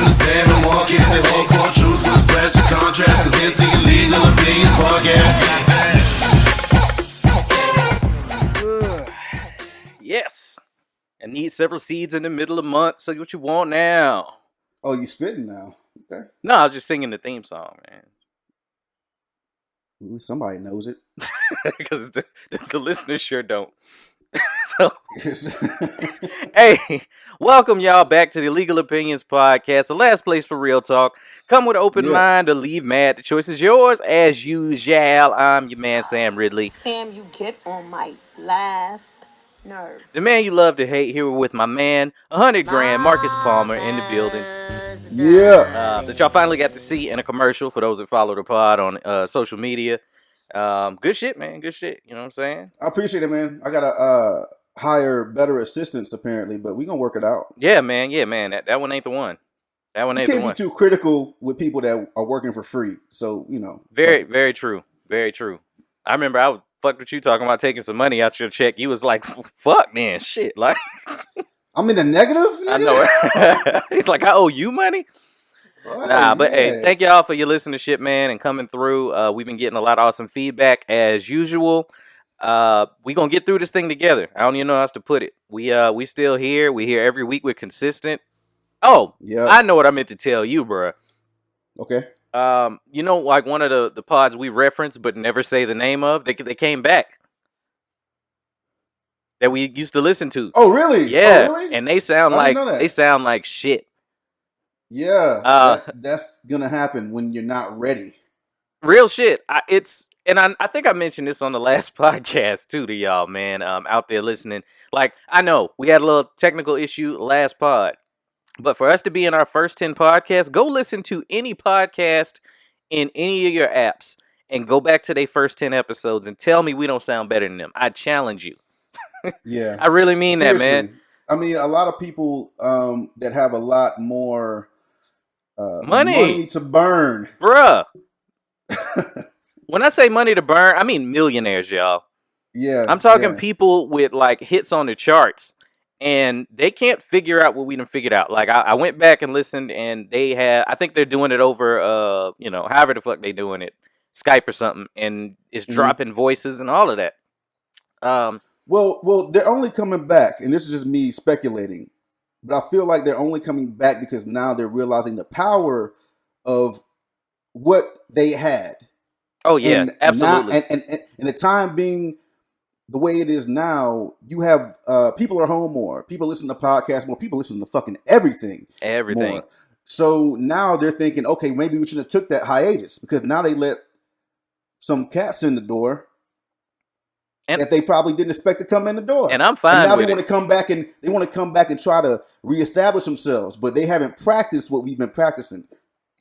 understand no more. Can't say hardcore truths with a splash of contrast, cause it's the Illegal Opinions Podcast. Yes. I need several seeds in the middle of the month. So what you want now? Oh, you spitting now? Okay. No, I was just singing the theme song, man. At least somebody knows it. Because the listeners sure don't. So, hey, welcome y'all back to the Legal Opinions Podcast, the last place for real talk. Come with an open mind or leave mad. The choice is yours, as usual. I'm your man, Sam Ridley. Sam, you get on my last nerve. The man you love to hate, here with my man, 100 grand, Marcus Palmer, in the building. Yeah. That y'all finally got to see in a commercial for those that follow the pod on social media. Good shit, man. Good shit. You know what I'm saying? I appreciate it, man. I gotta hire better assistants apparently, but we gonna work it out. Yeah, man. Yeah, man. That one ain't the one. That one ain't the one. You can't be too critical with people that are working for free. So, you know. Very true. Very true. I remember I fucked with you talking about taking some money out your check. You was like, fuck, man, shit. Like, I'm in the negative? I know it. He's like, I owe you money? But hey, thank y'all for your listenership, man, and coming through. We've been getting a lot of awesome feedback as usual. We gonna get through this thing together. I don't even know how else to put it. We still here. We here every week. We're consistent. Oh, yeah. I know what I meant to tell you, bro. Okay. You know, like one of the pods we reference but never say the name of. They came back. That we used to listen to. Oh, really? Yeah. Oh, really? And they sound like shit. Yeah, that's gonna happen when you're not ready. Real shit. I think I mentioned this on the last podcast too to y'all, man. Out there listening. Like, I know we had a little technical issue last pod, but for us to be in our first 10 podcasts, go listen to any podcast in any of your apps and go back to their first 10 episodes and tell me we don't sound better than them. I challenge you. Yeah, I really mean seriously. that, man. I mean, a lot of people that have a lot more money to burn, bruh. When I say money to burn, I mean millionaires, y'all. Yeah, I'm talking people with like hits on the charts, and they can't figure out what we done figured out. Like I went back and listened, and I think they're doing it over, however the fuck they doing it, Skype or something, and it's dropping voices and all of that. Well, they're only coming back, and this is just me speculating, but I feel like they're only coming back because now they're realizing the power of what they had. Oh yeah, and absolutely. Now, and the time being the way it is now, you have people are home more. People listen to podcasts more. People listen to fucking everything. Everything. More. So now they're thinking, okay, maybe we should have took that hiatus because now they let some cats in the door. And that they probably didn't expect to come in the door, and I'm fine. And now with they want to come back and try to reestablish themselves, but they haven't practiced what we've been practicing.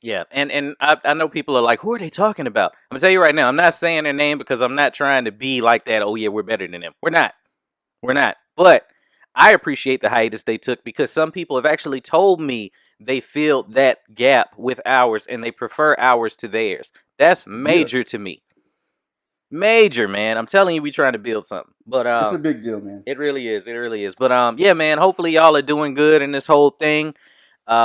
Yeah, and I know people are like, who are they talking about? I'm gonna tell you right now, I'm not saying their name because I'm not trying to be like that. Oh yeah, we're better than them. We're not. But I appreciate the hiatus they took because some people have actually told me they feel that gap with ours and they prefer ours to theirs. That's major to me. Major, man. I'm telling you, we trying to build something. But it's a big deal, man. It really is. It really is. But yeah, man. Hopefully, y'all are doing good in this whole thing.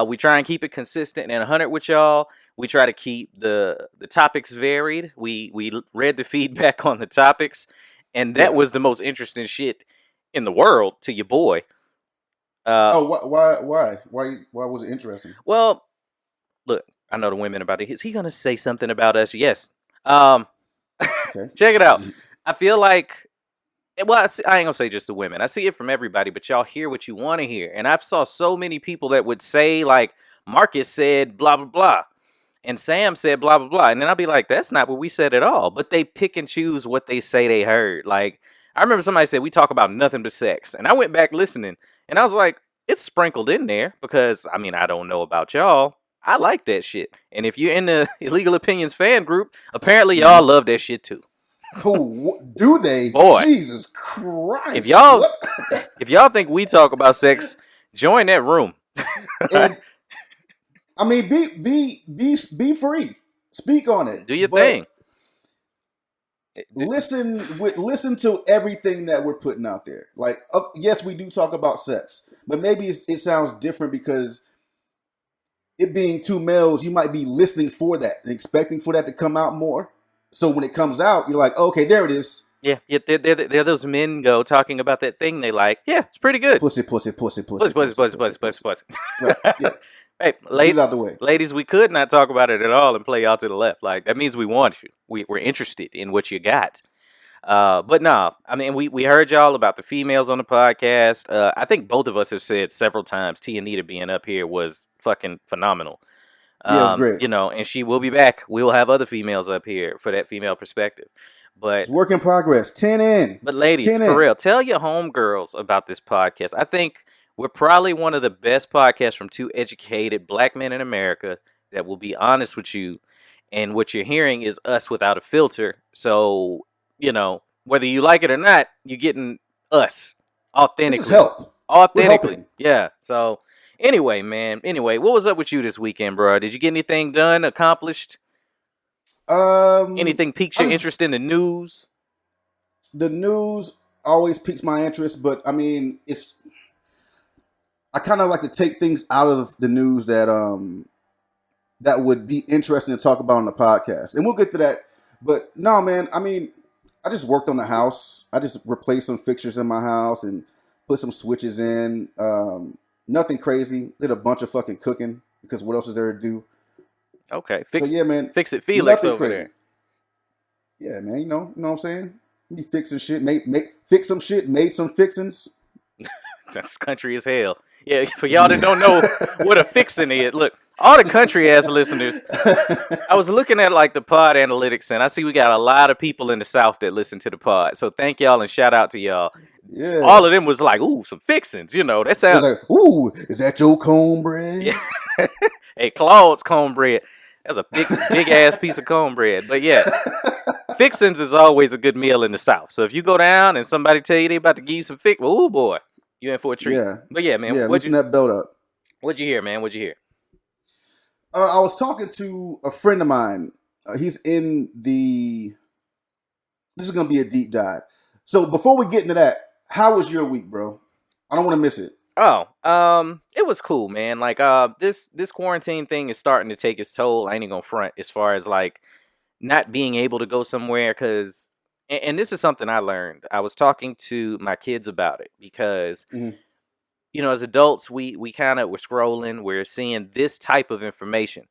We try and keep it consistent and 100 with y'all. We try to keep the topics varied. We read the feedback on the topics, and that was the most interesting shit in the world to your boy. Why was it interesting? Well, look, I know the women about it. Is he gonna say something about us? Yes. Okay. Check it out. I feel like, well, I ain't gonna say just the women. I see it from everybody, but y'all hear what you want to hear. And I've saw so many people that would say, like, Marcus said blah, blah, blah. And Sam said blah, blah, blah. And then I'll be like, that's not what we said at all. But they pick and choose what they say they heard. Like, I remember somebody said, we talk about nothing but sex. And I went back listening. And I was like, it's sprinkled in there. Because, I mean, I don't know about y'all. I like that shit. And if you're in the Illegal Opinions fan group, apparently y'all love that shit too. Oh, do they? Boy, Jesus Christ! If y'all think we talk about sex, join that room. And, I mean, be free. Speak on it. Do your thing. Listen to everything that we're putting out there. Like, yes, we do talk about sex, but maybe it sounds different because it being two males, you might be listening for that and expecting for that to come out more. So when it comes out, you're like, okay, there it is. Yeah, they're those men go talking about that thing they like. Yeah, it's pretty good. Pussy. Pussy. Right, yeah. Hey, Get it out the way. ladies, we could not talk about it at all and play y'all to the left. Like, that means we want you. We're interested in what you got. But no, I mean, we heard y'all about the females on the podcast. I think both of us have said several times T and Nita being up here was fucking phenomenal. Yeah, it's great. You know, and she will be back. We will have other females up here for that female perspective. But It's work in progress. 10 in. But ladies, 10 for in. real, tell your homegirls about this podcast. I think we're probably one of the best podcasts from two educated black men in America that will be honest with you. And what you're hearing is us without a filter. So, you know, whether you like it or not, you're getting us authentically. This is help. Authentically. helping. Yeah. So anyway, man. Anyway, what was up with you this weekend, bro? Did you get anything done, accomplished? Anything piques your interest in the news? The news always piques my interest, but I mean, I kind of like to take things out of the news that would be interesting to talk about on the podcast, and we'll get to that. But no, man, I mean, I just worked on the house. I just replaced some fixtures in my house and put some switches in. Nothing crazy. Did a bunch of fucking cooking because what else is there to do? Okay, So yeah, man. Fix it, Felix nothing over crazy. there. Yeah, man. You know what I'm saying? You fixing shit, fix some shit, made some fixings. That's country as hell. Yeah, for y'all that don't know what a fixin' is, look, all the country ass listeners, I was looking at like the pod analytics, and I see we got a lot of people in the South that listen to the pod. So thank y'all and shout out to y'all. Yeah. All of them was like, ooh, some fixins, you know. That sounds like, ooh, is that your cornbread? Yeah. Hey, Claude's cornbread. That's a big ass piece of cornbread. But yeah, fixins is always a good meal in the South. So if you go down and somebody tell you they about to give you some ooh boy, you in for a treat. Yeah. But yeah, man. Yeah, loosen that belt up. What'd you hear, man? What'd you hear? I was talking to a friend of mine. He's in the. This is gonna be a deep dive. So before we get into that, how was your week, bro? I don't want to miss it. Oh, it was cool, man. Like, this quarantine thing is starting to take its toll. I ain't even gonna front as far as like not being able to go somewhere because, and this is something I learned. I was talking to my kids about it because, you know, as adults, we're scrolling, we're seeing this type of information.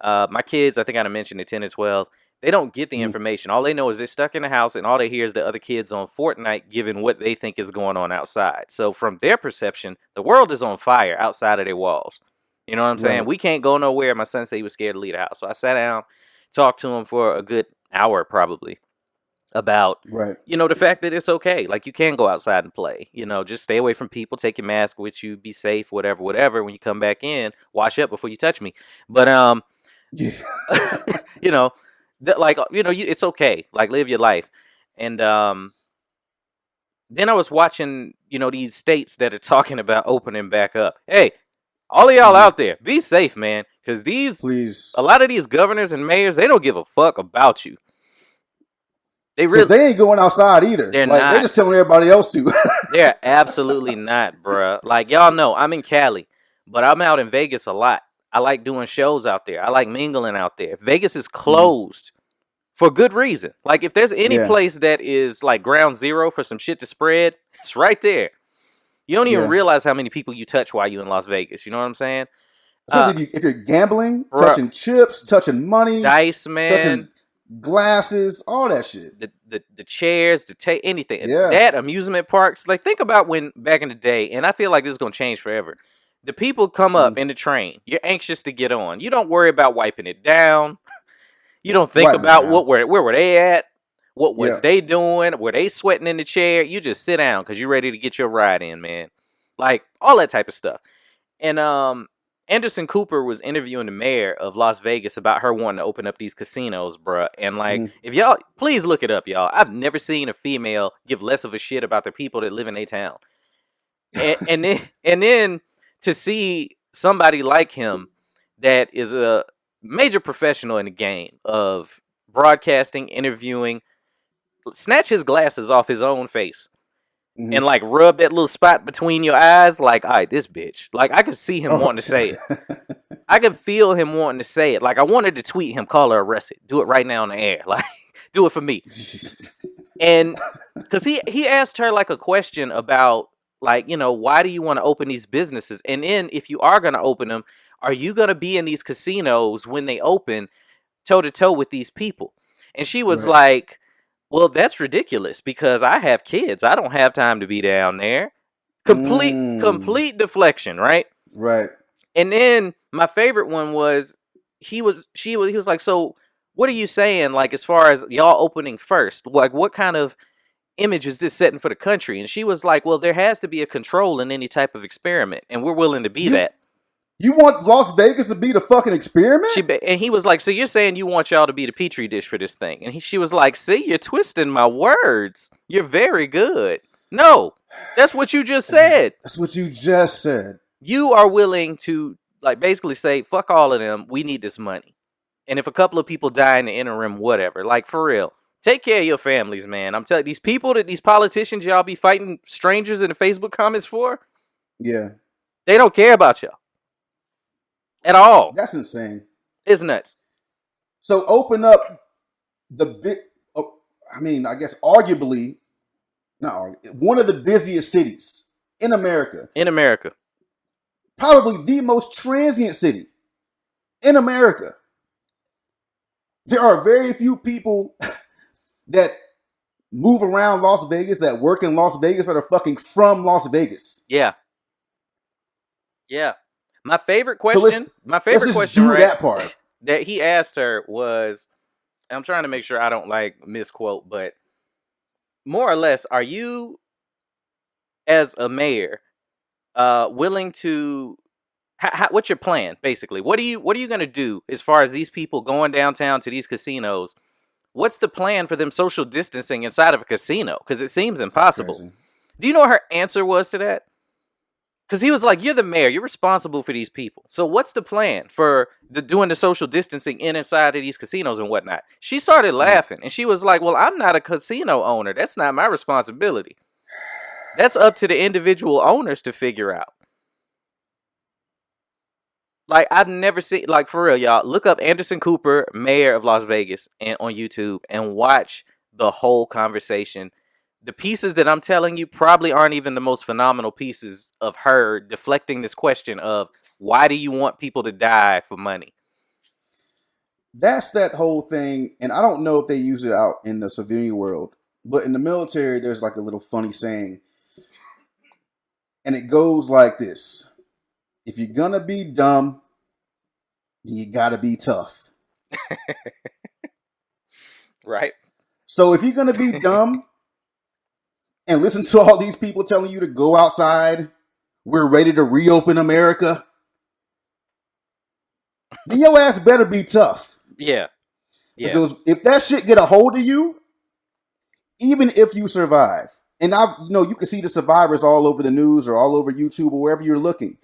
My kids, I think I mentioned it 10 as well. They don't get the information. All they know is they're stuck in the house, and all they hear is the other kids on Fortnite giving what they think is going on outside. So from their perception, the world is on fire outside of their walls. You know what I'm saying? Right. We can't go nowhere. My son said he was scared to leave the house. So I sat down, talked to him for a good hour probably about, you know, the fact that it's okay. Like, you can go outside and play. You know, just stay away from people. Take your mask with you. Be safe, whatever. When you come back in, wash up before you touch me. But, you know, it's okay. Like, live your life. And then I was watching, you know, these states that are talking about opening back up. Hey, all of y'all out there, be safe, man. Because a lot of these governors and mayors, they don't give a fuck about you. They ain't going outside either. They're not. They're just telling everybody else to. They're absolutely not, bruh. Like, y'all know, I'm in Cali, but I'm out in Vegas a lot. I like doing shows out there. I like mingling out there. If Vegas is closed for good reason. Like, if there's any place that is like ground zero for some shit to spread, it's right there. You don't even realize how many people you touch while you're in Las Vegas. You know what I'm saying? Especially if you're gambling, touching chips, touching money, dice, man, touching glasses, all that shit. The chairs, anything. Yeah. That amusement parks. Like, think about when back in the day, and I feel like this is gonna change forever. The people come up in the train. You're anxious to get on. You don't worry about wiping it down. You don't think about where were they at? What was they doing? Were they sweating in the chair? You just sit down because you're ready to get your ride in, man. Like, all that type of stuff. And Anderson Cooper was interviewing the mayor of Las Vegas about her wanting to open up these casinos, bruh. And like, if y'all, please look it up, y'all. I've never seen a female give less of a shit about the people that live in a town. And then to see somebody like him that is a major professional in the game of broadcasting, interviewing, snatch his glasses off his own face and like rub that little spot between your eyes, like, all right, this bitch. Like, I could see him wanting to say it. I could feel him wanting to say it. Like, I wanted to tweet him, call her arrested. Do it right now on the air. Like, do it for me. And because he asked her like a question about, like, you know, why do you want to open these businesses? And then if you are going to open them, are you going to be in these casinos when they open toe to toe with these people? And she was like, well, that's ridiculous because I have kids. I don't have time to be down there. Complete deflection, right? Right. And then my favorite one was he was like, so what are you saying, like, as far as y'all opening first? Like, what kind of image is this setting for the country? And she was like, well, there has to be a control in any type of experiment, and we're willing to be that. You want Las Vegas to be the fucking experiment? And he was like, so you're saying you want y'all to be the petri dish for this thing? And she was like, see, you're twisting my words. You're very good. No, that's what you just said. That's what you just said. You are willing to, like, basically say, fuck all of them. We need this money. And if a couple of people die in the interim, whatever. Like, for real. Take care of your families, man. I'm telling you, these politicians y'all be fighting strangers in the Facebook comments for. Yeah. They don't care about y'all. At all. That's insane. It's nuts. So open up the bit. I mean, I guess arguably, one of the busiest cities in America. In America. Probably the most transient city in America. There are very few people that move around Las Vegas, that work in Las Vegas, that are fucking from Las Vegas. Yeah. Yeah. My favorite question, do that part that he asked her was, I'm trying to make sure I don't like misquote, but more or less, are you as a mayor willing to what's your plan, basically? What are you going to do as far as these people going downtown to these casinos? What's the plan for them social distancing inside of a casino? Because it seems impossible. Do you know what her answer was to that? Because he was like, you're the mayor. You're responsible for these people. So what's the plan for doing the social distancing inside of these casinos and whatnot? She started laughing. And she was like, well, I'm not a casino owner. That's not my responsibility. That's up to the individual owners to figure out. Like, I've never seen, like, for real, y'all, look up Anderson Cooper, mayor of Las Vegas, and on YouTube, and watch the whole conversation. The pieces that I'm telling you probably aren't even the most phenomenal pieces of her deflecting this question of, why do you want people to die for money? That's that whole thing, and I don't know if they use it out in the civilian world, but in the military, there's like a little funny saying, and it goes like this. If you're gonna be dumb, you gotta be tough. Right? So if you're gonna be dumb and listen to all these people telling you to go outside, we're ready to reopen America, then your ass better be tough. Yeah. Yeah. Because if that shit get a hold of you, even if you survive, and you can see the survivors all over the news or all over YouTube or wherever you're looking.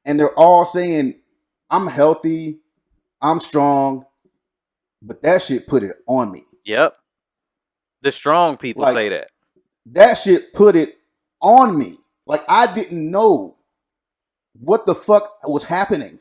And they're all saying, I'm healthy, I'm strong, but that shit put it on me. Yep. The strong people say that. That shit put it on me. Like, I didn't know what the fuck was happening.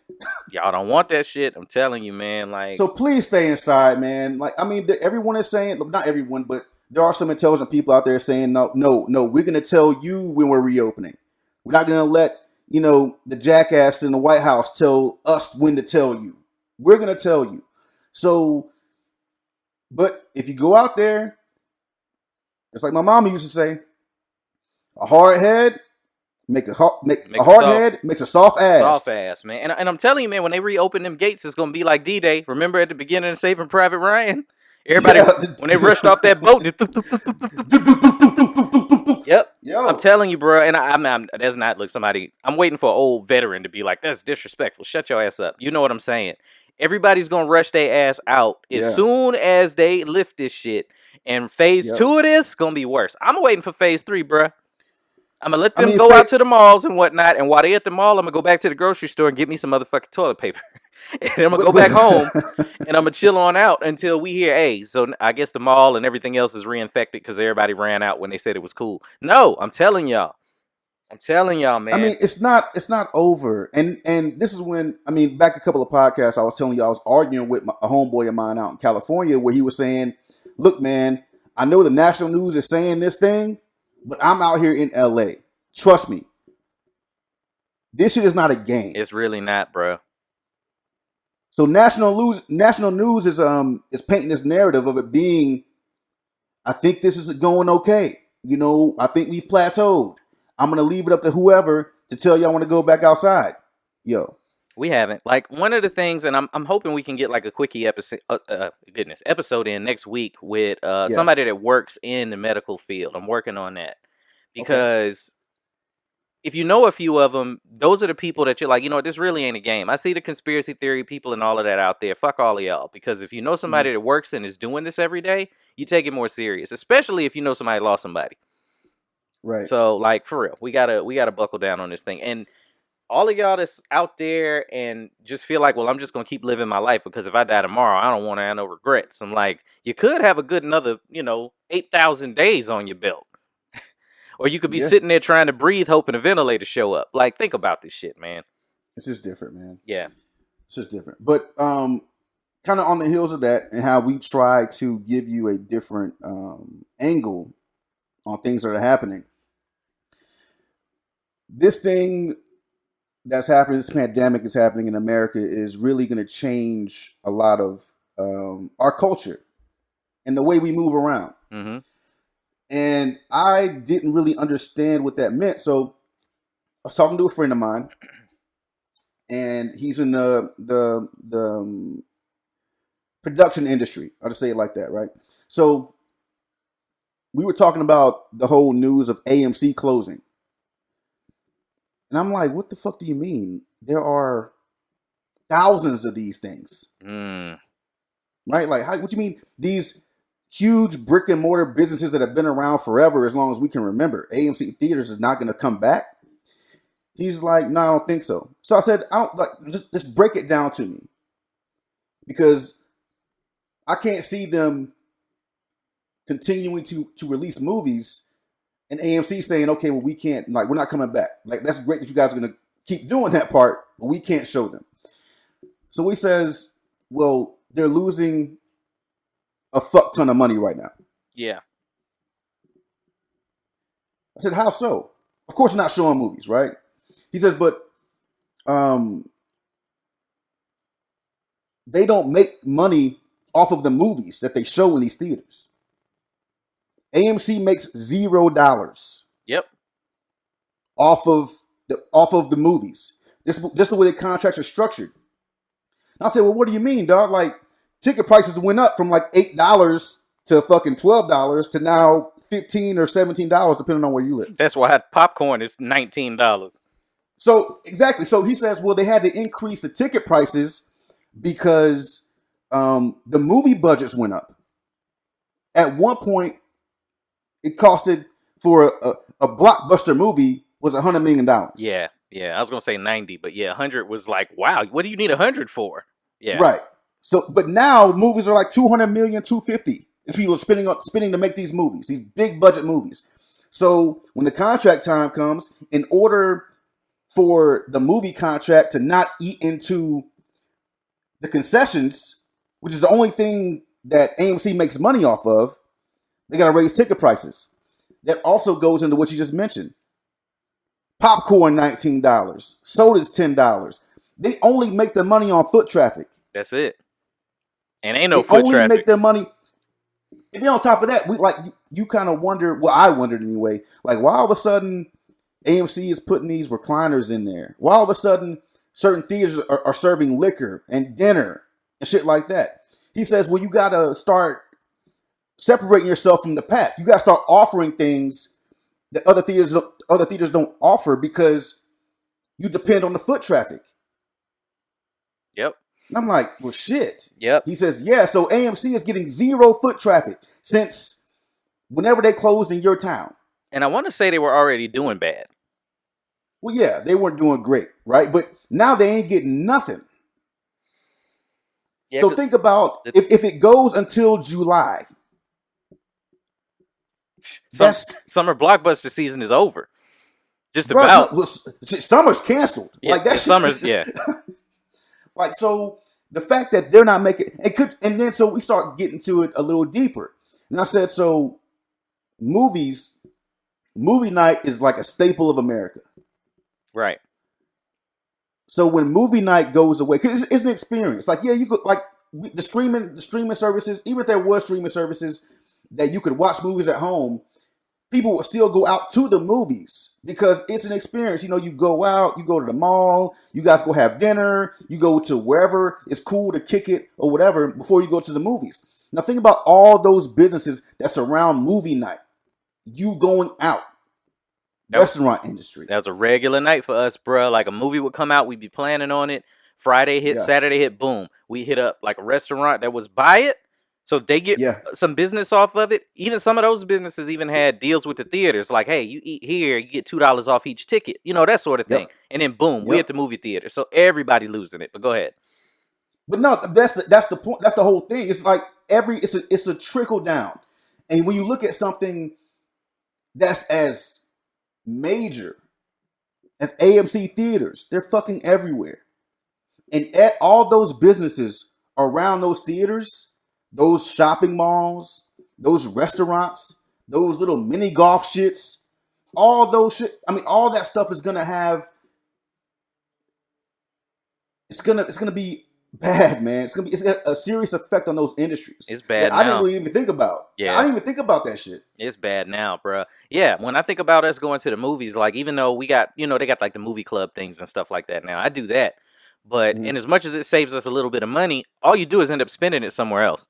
Y'all don't want that shit. I'm telling you, man. Like, so please stay inside, man. Like, I mean, everyone is saying, not everyone, but there are some intelligent people out there saying, no, we're going to tell you when we're reopening. We're not going to let the jackass in the White House tell us when to tell you. We're going to tell you. So, but if you go out there, it's like my mama used to say, a hard head makes a soft ass. Soft ass, man. And I'm telling you, man, when they reopen them gates, it's going to be like D-Day. Remember at the beginning of Saving Private Ryan? Everybody, when they rushed off that boat. Yep. Yo. I'm telling you, bro. And I'm that's not, look, somebody, I'm waiting for an old veteran to be like, that's disrespectful. Shut your ass up. You know what I'm saying? Everybody's going to rush their ass out as soon as they lift this shit. And phase 2 of this going to be worse. I'm waiting for phase 3, bro. I'm going to let them go out to the malls and whatnot. And while they at the mall, I'm going to go back to the grocery store and get me some motherfucking toilet paper. And I'm going to go back home and I'm going to chill on out until we hear, hey, so I guess the mall and everything else is reinfected because everybody ran out when they said it was cool. No, I'm telling y'all, I'm telling y'all, man. I mean, it's not over. And this is when, I mean, back a couple of podcasts, I was telling you I was arguing with a homeboy of mine out in California where he was saying, look, man, I know the national news is saying this thing, but I'm out here in LA. Trust me. This shit is not a game. It's really not, bro. So national news is painting this narrative of it being, I think this is going okay. You know, I think we've plateaued. I'm gonna leave it up to whoever to tell you I want to go back outside. Yo, we haven't. Like, one of the things, and I'm hoping we can get like a quickie episode in next week with somebody that works in the medical field. I'm working on that because if you know a few of them, those are the people that you're like, you know, this really ain't a game. I see the conspiracy theory people and all of that out there. Fuck all of y'all. Because if you know somebody that works and is doing this every day, you take it more serious. Especially if you know somebody lost somebody. right. So, like, for real, we gotta buckle down on this thing. And all of y'all that's out there and just feel like, well, I'm just gonna keep living my life because if I die tomorrow, I don't want to have no regrets. I'm like, you could have a good another, 8,000 days on your belt. Or you could be sitting there trying to breathe, hoping a ventilator show up. Like, think about this shit, man. It's just different, man. Yeah. It's just different. But kind of on the heels of that and how we try to give you a different angle on things that are happening. This thing that's happening, this pandemic is happening in America is really going to change a lot of our culture and the way we move around. Mm-hmm. And I didn't really understand what that meant. So I was talking to a friend of mine, and he's in the production industry. I'll just say it like that, right? So we were talking about the whole news of AMC closing. And I'm like, what the fuck do you mean? There are thousands of these things. Right? Like, what do you mean? These huge brick and mortar businesses that have been around forever, as long as we can remember. AMC Theaters is not going to come back. He's like, no, I don't think so. So I said, I don't like just break it down to me, because I can't see them continuing to release movies and AMC saying, okay, well, we can't, like, we're not coming back. Like, that's great that you guys are going to keep doing that part, but we can't show them. So he says, well, they're losing a fuck ton of money right now. Yeah. I said, how so? Of course, not showing movies, right? He says, but they don't make money off of the movies that they show in these theaters. AMC makes $0. Yep. Off of the movies. Just the way the contracts are structured. And I said, well, what do you mean, dog? Like, ticket prices went up from like $8 to fucking $12 to now $15 or $17, depending on where you live. That's why popcorn is $19. So exactly. So he says, well, they had to increase the ticket prices because the movie budgets went up. At one point, it costed for a blockbuster movie was $100 million. Yeah. I was gonna say 90, but yeah, 100 was like, wow. What do you need 100 for? Yeah. Right. So, but now movies are like 200 million, 250. If people are spending to make these movies, these big budget movies. So when the contract time comes, in order for the movie contract to not eat into the concessions, which is the only thing that AMC makes money off of, they got to raise ticket prices. That also goes into what you just mentioned. Popcorn, $19. Soda's $10. They only make their money on foot traffic. That's it. And ain't no they foot only traffic. Make their money. And then on top of that, you kind of wonder. Well, I wondered anyway. Like, why all of a sudden AMC is putting these recliners in there? Why all of a sudden certain theaters are serving liquor and dinner and shit like that? He says, well, you got to start separating yourself from the pack. You got to start offering things that other theaters don't offer because you depend on the foot traffic. Yep. And I'm like, well, shit. Yep. He says, yeah, so AMC is getting 0 foot traffic since whenever they closed in your town. And I want to say they were already doing bad. Well, yeah, they weren't doing great, right? But now they ain't getting nothing. Yeah, so think about if it goes until July. Summer blockbuster season is over. Just Bro, about. summer's canceled. Yeah, Like that shit summer's, is- yeah. Like, so the fact that they're not making and then so we start getting to it a little deeper. And I said, so movie night is like a staple of America. Right. So when movie night goes away, because it's an experience. Like, yeah, you could like the streaming services, even if there was streaming services that you could watch movies at home, people would still go out to the movies because it's an experience. You know, you go out, you go to the mall, you guys go have dinner, you go to wherever it's cool to kick it or whatever before you go to the movies. Now think about all those businesses that surround movie night. You going out. Restaurant industry. That was a regular night for us, bro. Like a movie would come out, we'd be planning on it. Friday hit, Saturday hit, boom. We hit up like a restaurant that was by it. So they get some business off of it. Even some of those businesses even had deals with the theaters. Like, hey, you eat here, you get $2 off each ticket. You know, that sort of thing. And then boom, we at the movie theater. So everybody losing it. But go ahead. But no, that's the point. That's the whole thing. It's like it's a trickle down. And when you look at something that's as major as AMC Theaters, they're fucking everywhere. And at all those businesses around those theaters, those shopping malls, those restaurants, those little mini golf shits, all those shit. I mean, all that stuff is gonna have. It's gonna be bad, man. It's got a serious effect on those industries. It's bad. I didn't really even think about. Yeah, I didn't even think about that shit. It's bad now, bro. Yeah, when I think about us going to the movies, like even though we got, you know, they got like the movie club things and stuff like that now. I do that, but and as much as it saves us a little bit of money, all you do is end up spending it somewhere else.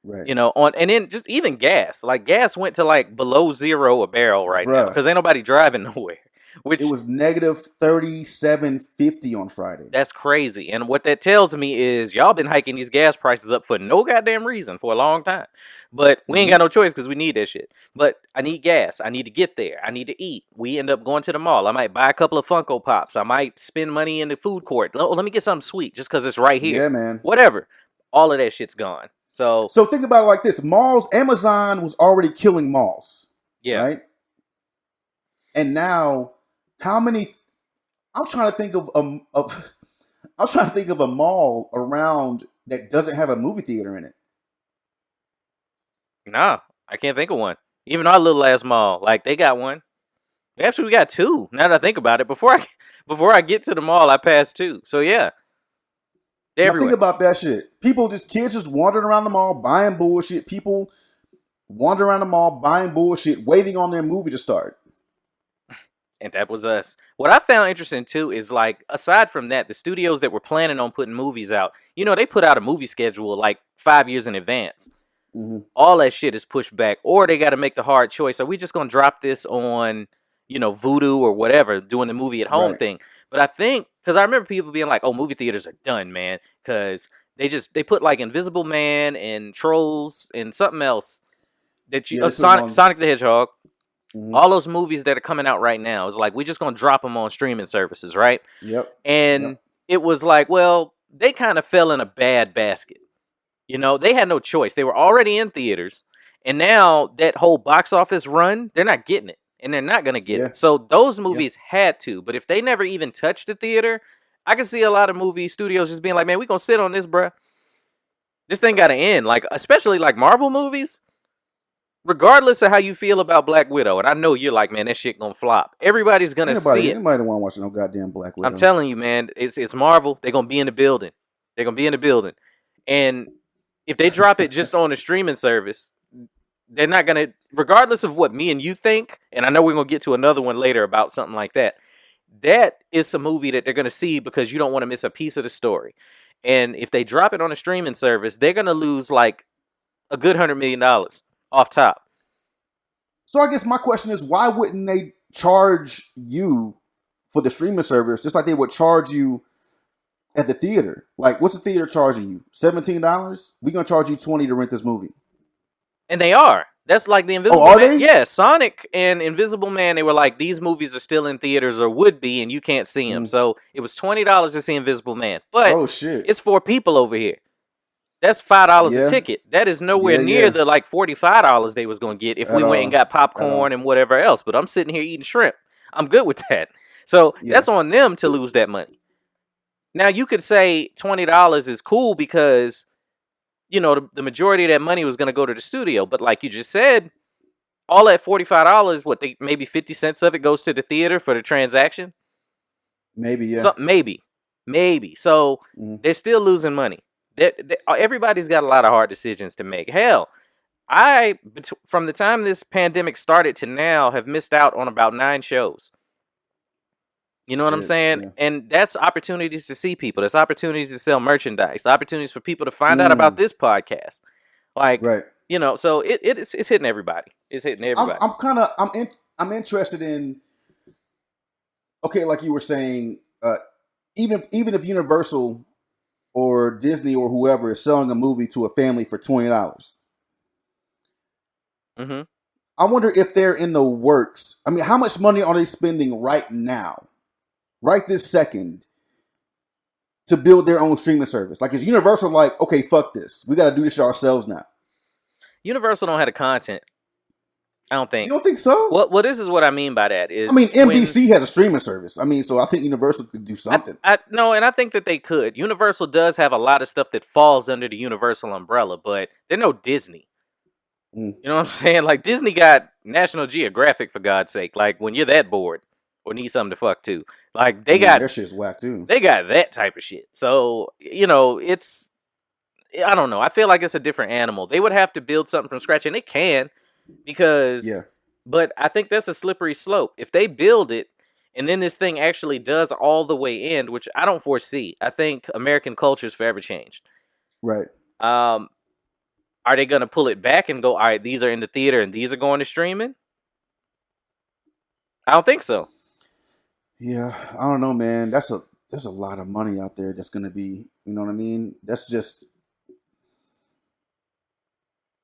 Right. You know, and then just even gas. Like gas went to like below $0 a barrel right now because ain't nobody driving nowhere. Which it was negative $37.50 on Friday. That's crazy. And what that tells me is y'all been hiking these gas prices up for no goddamn reason for a long time. But we ain't got no choice because we need that shit. But I need gas. I need to get there. I need to eat. We end up going to the mall. I might buy a couple of Funko Pops. I might spend money in the food court. Let me get something sweet just because it's right here. Yeah, man. Whatever. All of that shit's gone. So think about it like this. Malls, Amazon was already killing malls. Yeah. Right? And now, how many? I'm trying to think of a mall around that doesn't have a movie theater in it. Nah, I can't think of one. Even our little ass mall, like they got one. Actually, we got two. Now that I think about it, before I get to the mall, I passed two. So yeah, they're everywhere. Think about that shit. Kids just wandering around the mall buying bullshit. People wandering around the mall buying bullshit, waiting on their movie to start. And that was us. What I found interesting too is like, aside from that, the studios that were planning on putting movies out, you know, they put out a movie schedule like 5 years in advance. Mm-hmm. All that shit is pushed back, or they got to make the hard choice. Are we just going to drop this on, you know, Vudu or whatever, doing the movie at home thing? But I think, because I remember people being like, oh, movie theaters are done, man. Because they put like Invisible Man and Trolls and something else. Sonic the Hedgehog. Mm-hmm. All those movies that are coming out right now, it's like, we're just going to drop them on streaming services, right? Yep. And it was like, well, they kind of fell in a bad basket. You know, they had no choice. They were already in theaters. And now that whole box office run, they're not getting it. And they're not going to get it. So those movies had to. But if they never even touched the theater, I can see a lot of movie studios just being like, man, we're going to sit on this, bruh. This thing got to end. Like, especially like Marvel movies. Regardless of how you feel about Black Widow, and I know you're like, man, that shit gonna flop. Everybody's gonna see it. Anybody don't want to watch no goddamn Black Widow. I'm telling you, man, it's Marvel. They're gonna be in the building. They're gonna be in the building. And if they drop it just on a streaming service, they're not gonna, regardless of what me and you think, and I know we're gonna get to another one later about something like that. That is a movie that they're gonna see because you don't want to miss a piece of the story. And if they drop it on a streaming service, they're gonna lose like a good $100 million. Off top. So I guess my question is, why wouldn't they charge you for the streaming service just like they would charge you at the theater? Like, what's the theater charging you? $17? We're gonna charge you $20 to rent this movie. And they are. That's like the Invisible Man. They? Yeah, Sonic and Invisible Man, they were like, these movies are still in theaters or would be, and you can't see them. So it was $20 to see Invisible Man. But it's 4 people over here. That's $5 a ticket. That is nowhere near the like $45 they was gonna get if we went and got popcorn and whatever else. But I'm sitting here eating shrimp. I'm good with that. So Yeah. that's on them to lose that money. Now you could say $20 is cool because the majority of that money was going to go to the studio, but like you just said, all that $45, maybe 50 cents of it goes to the theater for the transaction. Maybe, yeah. So maybe. So they're still losing money. Everybody's got a lot of hard decisions to make. Hell, from the time this pandemic started to now, have missed out on about 9 shows. You know what I'm saying? Yeah. And that's opportunities to see people. That's opportunities to sell merchandise. Opportunities for people to find out about this podcast. Like, right. So it's hitting everybody. It's hitting everybody. I'm interested in. Okay, like you were saying, even if Universal or Disney or whoever is selling a movie to a family for $20. Mm-hmm. I wonder if they're in the works. I mean, how much money are they spending right now, right this second, to build their own streaming service? Like, is Universal like, okay, fuck this, we got to do this ourselves now? Universal don't have the content. I don't think. You don't think so? Well, this is what I mean by that. Is I mean, NBC has a streaming service. I mean, so I think Universal could do something. No, and I think that they could. Universal does have a lot of stuff that falls under the Universal umbrella, but they're no Disney. You know what I'm saying? Like, Disney got National Geographic, for God's sake. Like, when you're that bored or need something to fuck to, like, their shit's whack too. They got that type of shit. So, it's, I don't know. I feel like it's a different animal. They would have to build something from scratch, and they can, because, but I think that's a slippery slope. If they build it, and then this thing actually does all the way end, which I don't foresee. I think American culture's forever changed. Right. Are they going to pull it back and go, all right, these are in the theater and these are going to streaming? I don't think so. Yeah, I don't know, man. There's a lot of money out there that's going to be, you know what I mean? That's just,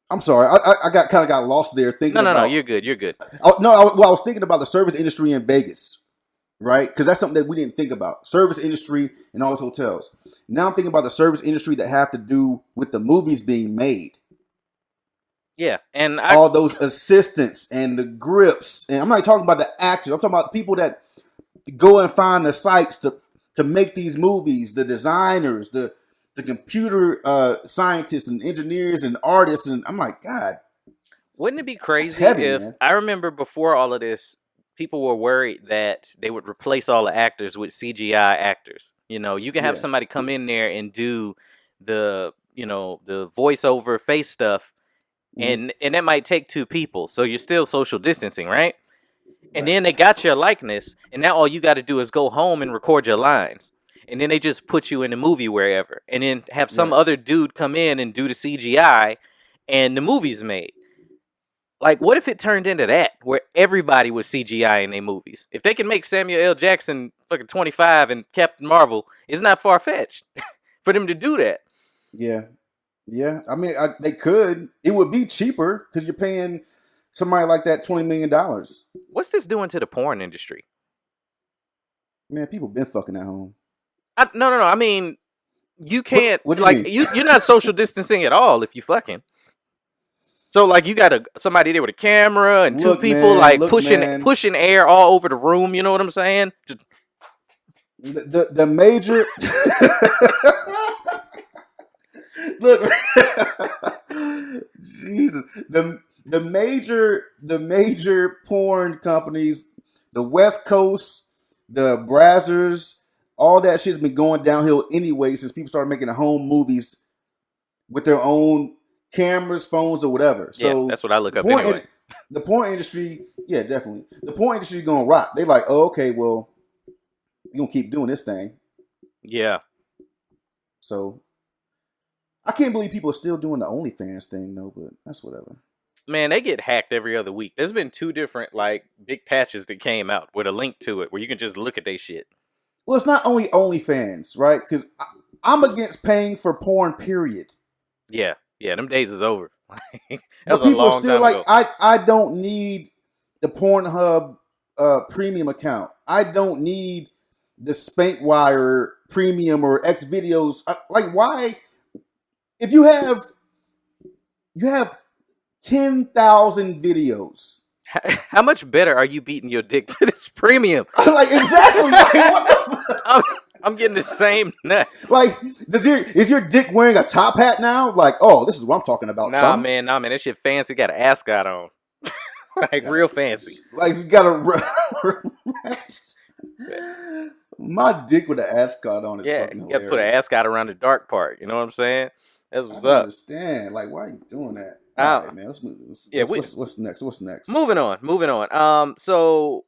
I'm sorry. I got lost there thinking No, you're good. I was thinking about the service industry in Vegas, right? Because that's something that we didn't think about. Service industry and all those hotels. Now I'm thinking about the service industry that have to do with the movies being made. Yeah, and all those assistants and the grips, and I'm not talking about the actors. I'm talking about people that go and find the sites to make these movies. The designers, the computer scientists and engineers and artists, and I'm like, God, wouldn't it be crazy heavy, if man. I remember before all of this, people were worried that they would replace all the actors with CGI actors. You can have somebody come in there and do the voiceover face stuff. And that might take 2 people, so you're still social distancing, right? And then they got your likeness, and now all you got to do is go home and record your lines, and then they just put you in the movie wherever, and then have some other dude come in and do the CGI, and the movie's made. Like, what if it turned into that, where everybody was CGI in their movies? If they can make Samuel L. Jackson fucking 25 and Captain Marvel, it's not far-fetched for them to do that. Yeah, I mean, they could. It would be cheaper because you're paying somebody like that $20 million. What's this doing to the porn industry? Man, people been fucking at home. No. I mean, you can't. What do you mean? You're not social distancing at all if you fucking. So like you got somebody there with a camera and 2 people pushing air all over the room. You know what I'm saying? Just... The major. Look, Jesus, the major porn companies, the West Coast, the Brazzers, all that shit's been going downhill anyway since people started making home movies with their own cameras, phones, or whatever. So that's what I look up anyway. The porn industry, yeah, definitely. The porn industry is gonna rock. They like, oh, okay, well, we're gonna keep doing this thing. Yeah. So I can't believe people are still doing the OnlyFans thing though, but that's whatever. Man, they get hacked every other week. There's been 2 different like big patches that came out with a link to it where you can just look at their shit. Well, it's not only OnlyFans, right? Because I'm against paying for porn, period. Yeah, them days is over. But people are still like, I don't need the Pornhub premium account. I don't need the Spankwire premium or X videos. Like, why? If you have 10,000 videos, How much better are you beating your dick to this premium? Like exactly. Like, what the I'm getting the same nut. Like, is your dick wearing a top hat now? Like, oh, this is what I'm talking about. Nah, man. That shit fancy. Got an ascot on. Like, real fancy. Like, you got a my dick with an ascot on is fucking hilarious. You got to put an ascot around the dark part. You know what I'm saying? That's what's I don't up. understand. Like, why are you doing that? All right, man. Let's move. What's next? What's next? Moving on. So,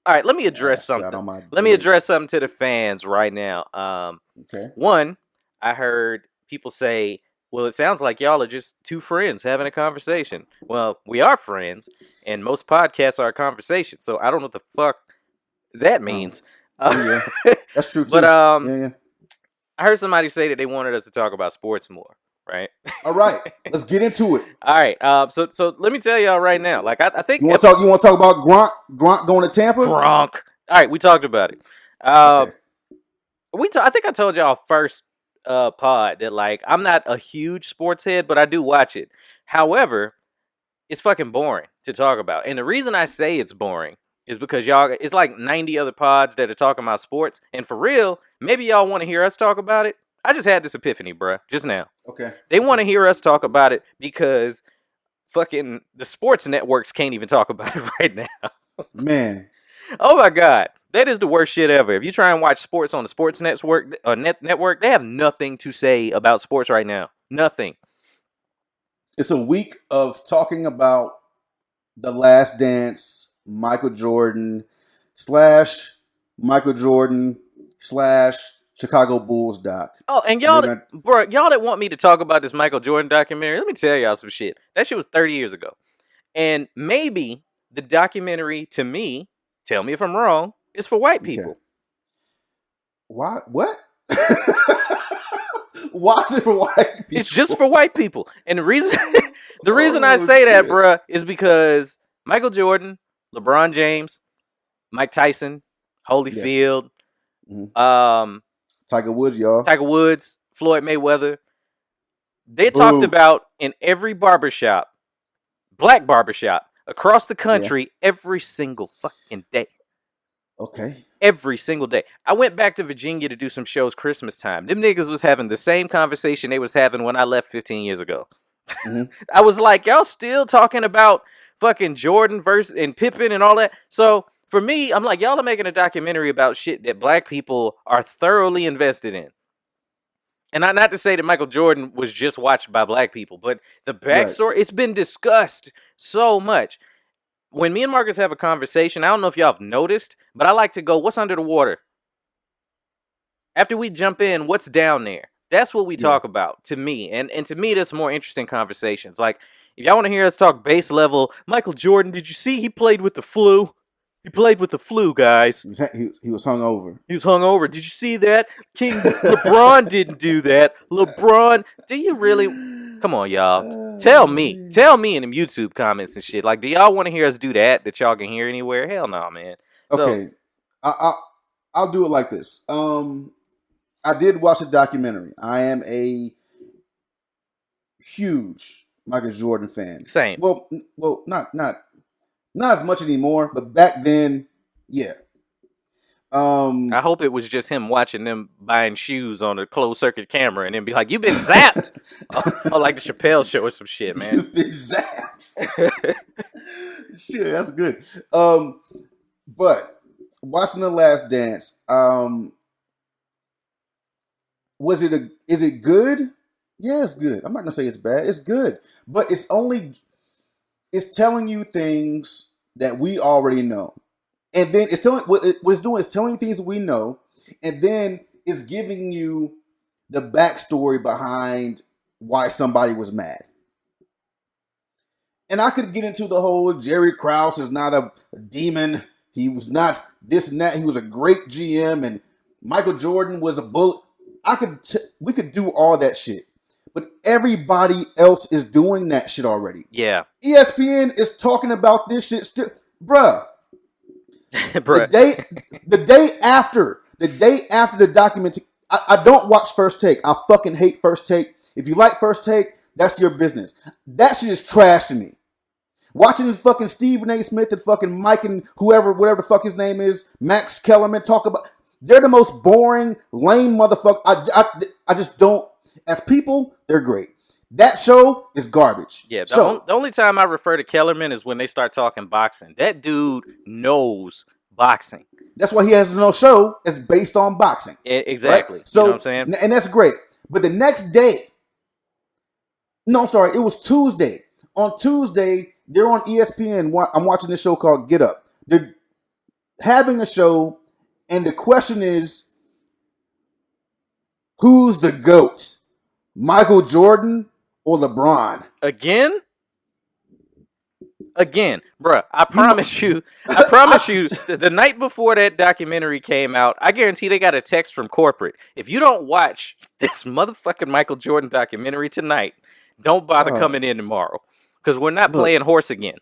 all right, let me address something. Let me address something to the fans right now. Okay. One, I heard people say, well, it sounds like y'all are just two friends having a conversation. Well, we are friends, and most podcasts are a conversation, so I don't know what the fuck that means. Yeah, that's true, too. But, yeah. I heard somebody say that they wanted us to talk about sports more, right? All right, let's get into it. All right, so let me tell y'all right now. Like, I think you want to talk about Gronk going to Tampa? Gronk. All right, we talked about it. Okay. I think I told y'all first pod that, like, I'm not a huge sports head, but I do watch it. However, it's fucking boring to talk about, and the reason I say it's boring is because it's like 90 other pods that are talking about sports, and for real, maybe y'all want to hear us talk about it. I just had this epiphany, bruh, just now. Okay. They want to hear us talk about it because fucking the sports networks can't even talk about it right now. Man. Oh my God. That is the worst shit ever. If you try and watch sports on the sports network, they have nothing to say about sports right now. Nothing. It's a week of talking about The Last Dance, Michael Jordan / Chicago Bulls doc. Oh, and y'all that want me to talk about this Michael Jordan documentary, let me tell y'all some shit. That shit was 30 years ago. And maybe the documentary, to me, tell me if I'm wrong, is for white people. Okay. What? Why is it for white people? It's just for white people. And the reason I say that, bruh, is because Michael Jordan, LeBron James, Mike Tyson, Holyfield, Tiger Woods, y'all. Tiger Woods, Floyd Mayweather. They talked about in every barbershop, black barbershop, across the country every single fucking day. Okay. Every single day. I went back to Virginia to do some shows Christmas time. Them niggas was having the same conversation they was having when I left 15 years ago. Mm-hmm. I was like, y'all still talking about fucking Jordan versus and Pippen and all that? So for me, I'm like, y'all are making a documentary about shit that black people are thoroughly invested in. And not to say that Michael Jordan was just watched by black people, but the backstory, it's been discussed so much. When me and Marcus have a conversation, I don't know if y'all have noticed, but I like to go, what's under the water? After we jump in, what's down there? That's what we talk about, to me. And to me, that's more interesting conversations. Like, if y'all want to hear us talk base level, Michael Jordan, did you see he played with the flu? He played with the flu, guys. He was hungover. He was hungover. Did you see that? King LeBron didn't do that. LeBron, do you really? Come on, y'all. Tell me in them YouTube comments and shit. Like, do y'all want to hear us do that y'all can hear anywhere? Hell no, man. Okay, I'll do it like this. I did watch a documentary. I am a huge Michael Jordan fan. Same. Well, not as much anymore, but back then, yeah. I hope it was just him watching them buying shoes on a closed circuit camera and then be like, "You've been zapped." Oh, like the Chappelle Show or some shit, man. You've been zapped. Shit, that's good. But watching The Last Dance, is it good? Yeah, it's good. I'm not gonna say it's bad. It's good, but it's telling you things that we already know. And then it's telling what it's doing is telling you things we know, and then it's giving you the backstory behind why somebody was mad. And I could get into the whole Jerry Krause is not a demon. He was not this and that. He was a great GM, and Michael Jordan was a bullet. We could do all that shit. But everybody else is doing that shit already. Yeah. ESPN is talking about this shit still. Bruh. Bruh. The day after the documentary, I don't watch First Take. I fucking hate First Take. If you like First Take, that's your business. That shit is trash to me. Watching fucking Stephen A. Smith and fucking Mike and whoever, whatever the fuck his name is, Max Kellerman talk about. They're the most boring, lame motherfucker. I just don't. As people, they're great. That show is garbage. Yeah, the only time I refer to Kellerman is when they start talking boxing. That dude knows boxing. That's why he has no show that's based on boxing. Exactly. Right? So, you know what I'm saying? And that's great. But the next day, no, I'm sorry, it was Tuesday. On Tuesday, they're on ESPN. I'm watching this show called Get Up. They're having a show, and the question is, who's the GOAT? Michael Jordan or LeBron? Again, bruh, I promise you, the night before that documentary came out, I guarantee they got a text from corporate. If you don't watch this motherfucking Michael Jordan documentary tonight, don't bother coming in tomorrow, because we're not playing horse again.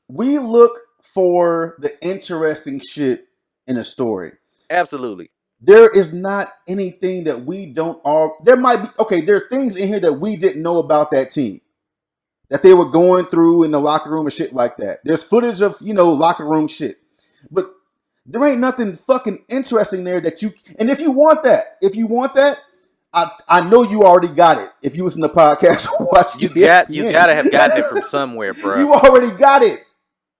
We look for the interesting shit in a story. Absolutely. There is not anything that we don't there might be, okay, there are things in here that we didn't know about that team that they were going through in the locker room and shit like that. There's footage of, locker room shit. But there ain't nothing fucking interesting there that and if you want that, I know you already got it. If you listen to the podcast or watch you gotta have gotten it from somewhere, bro. You already got it.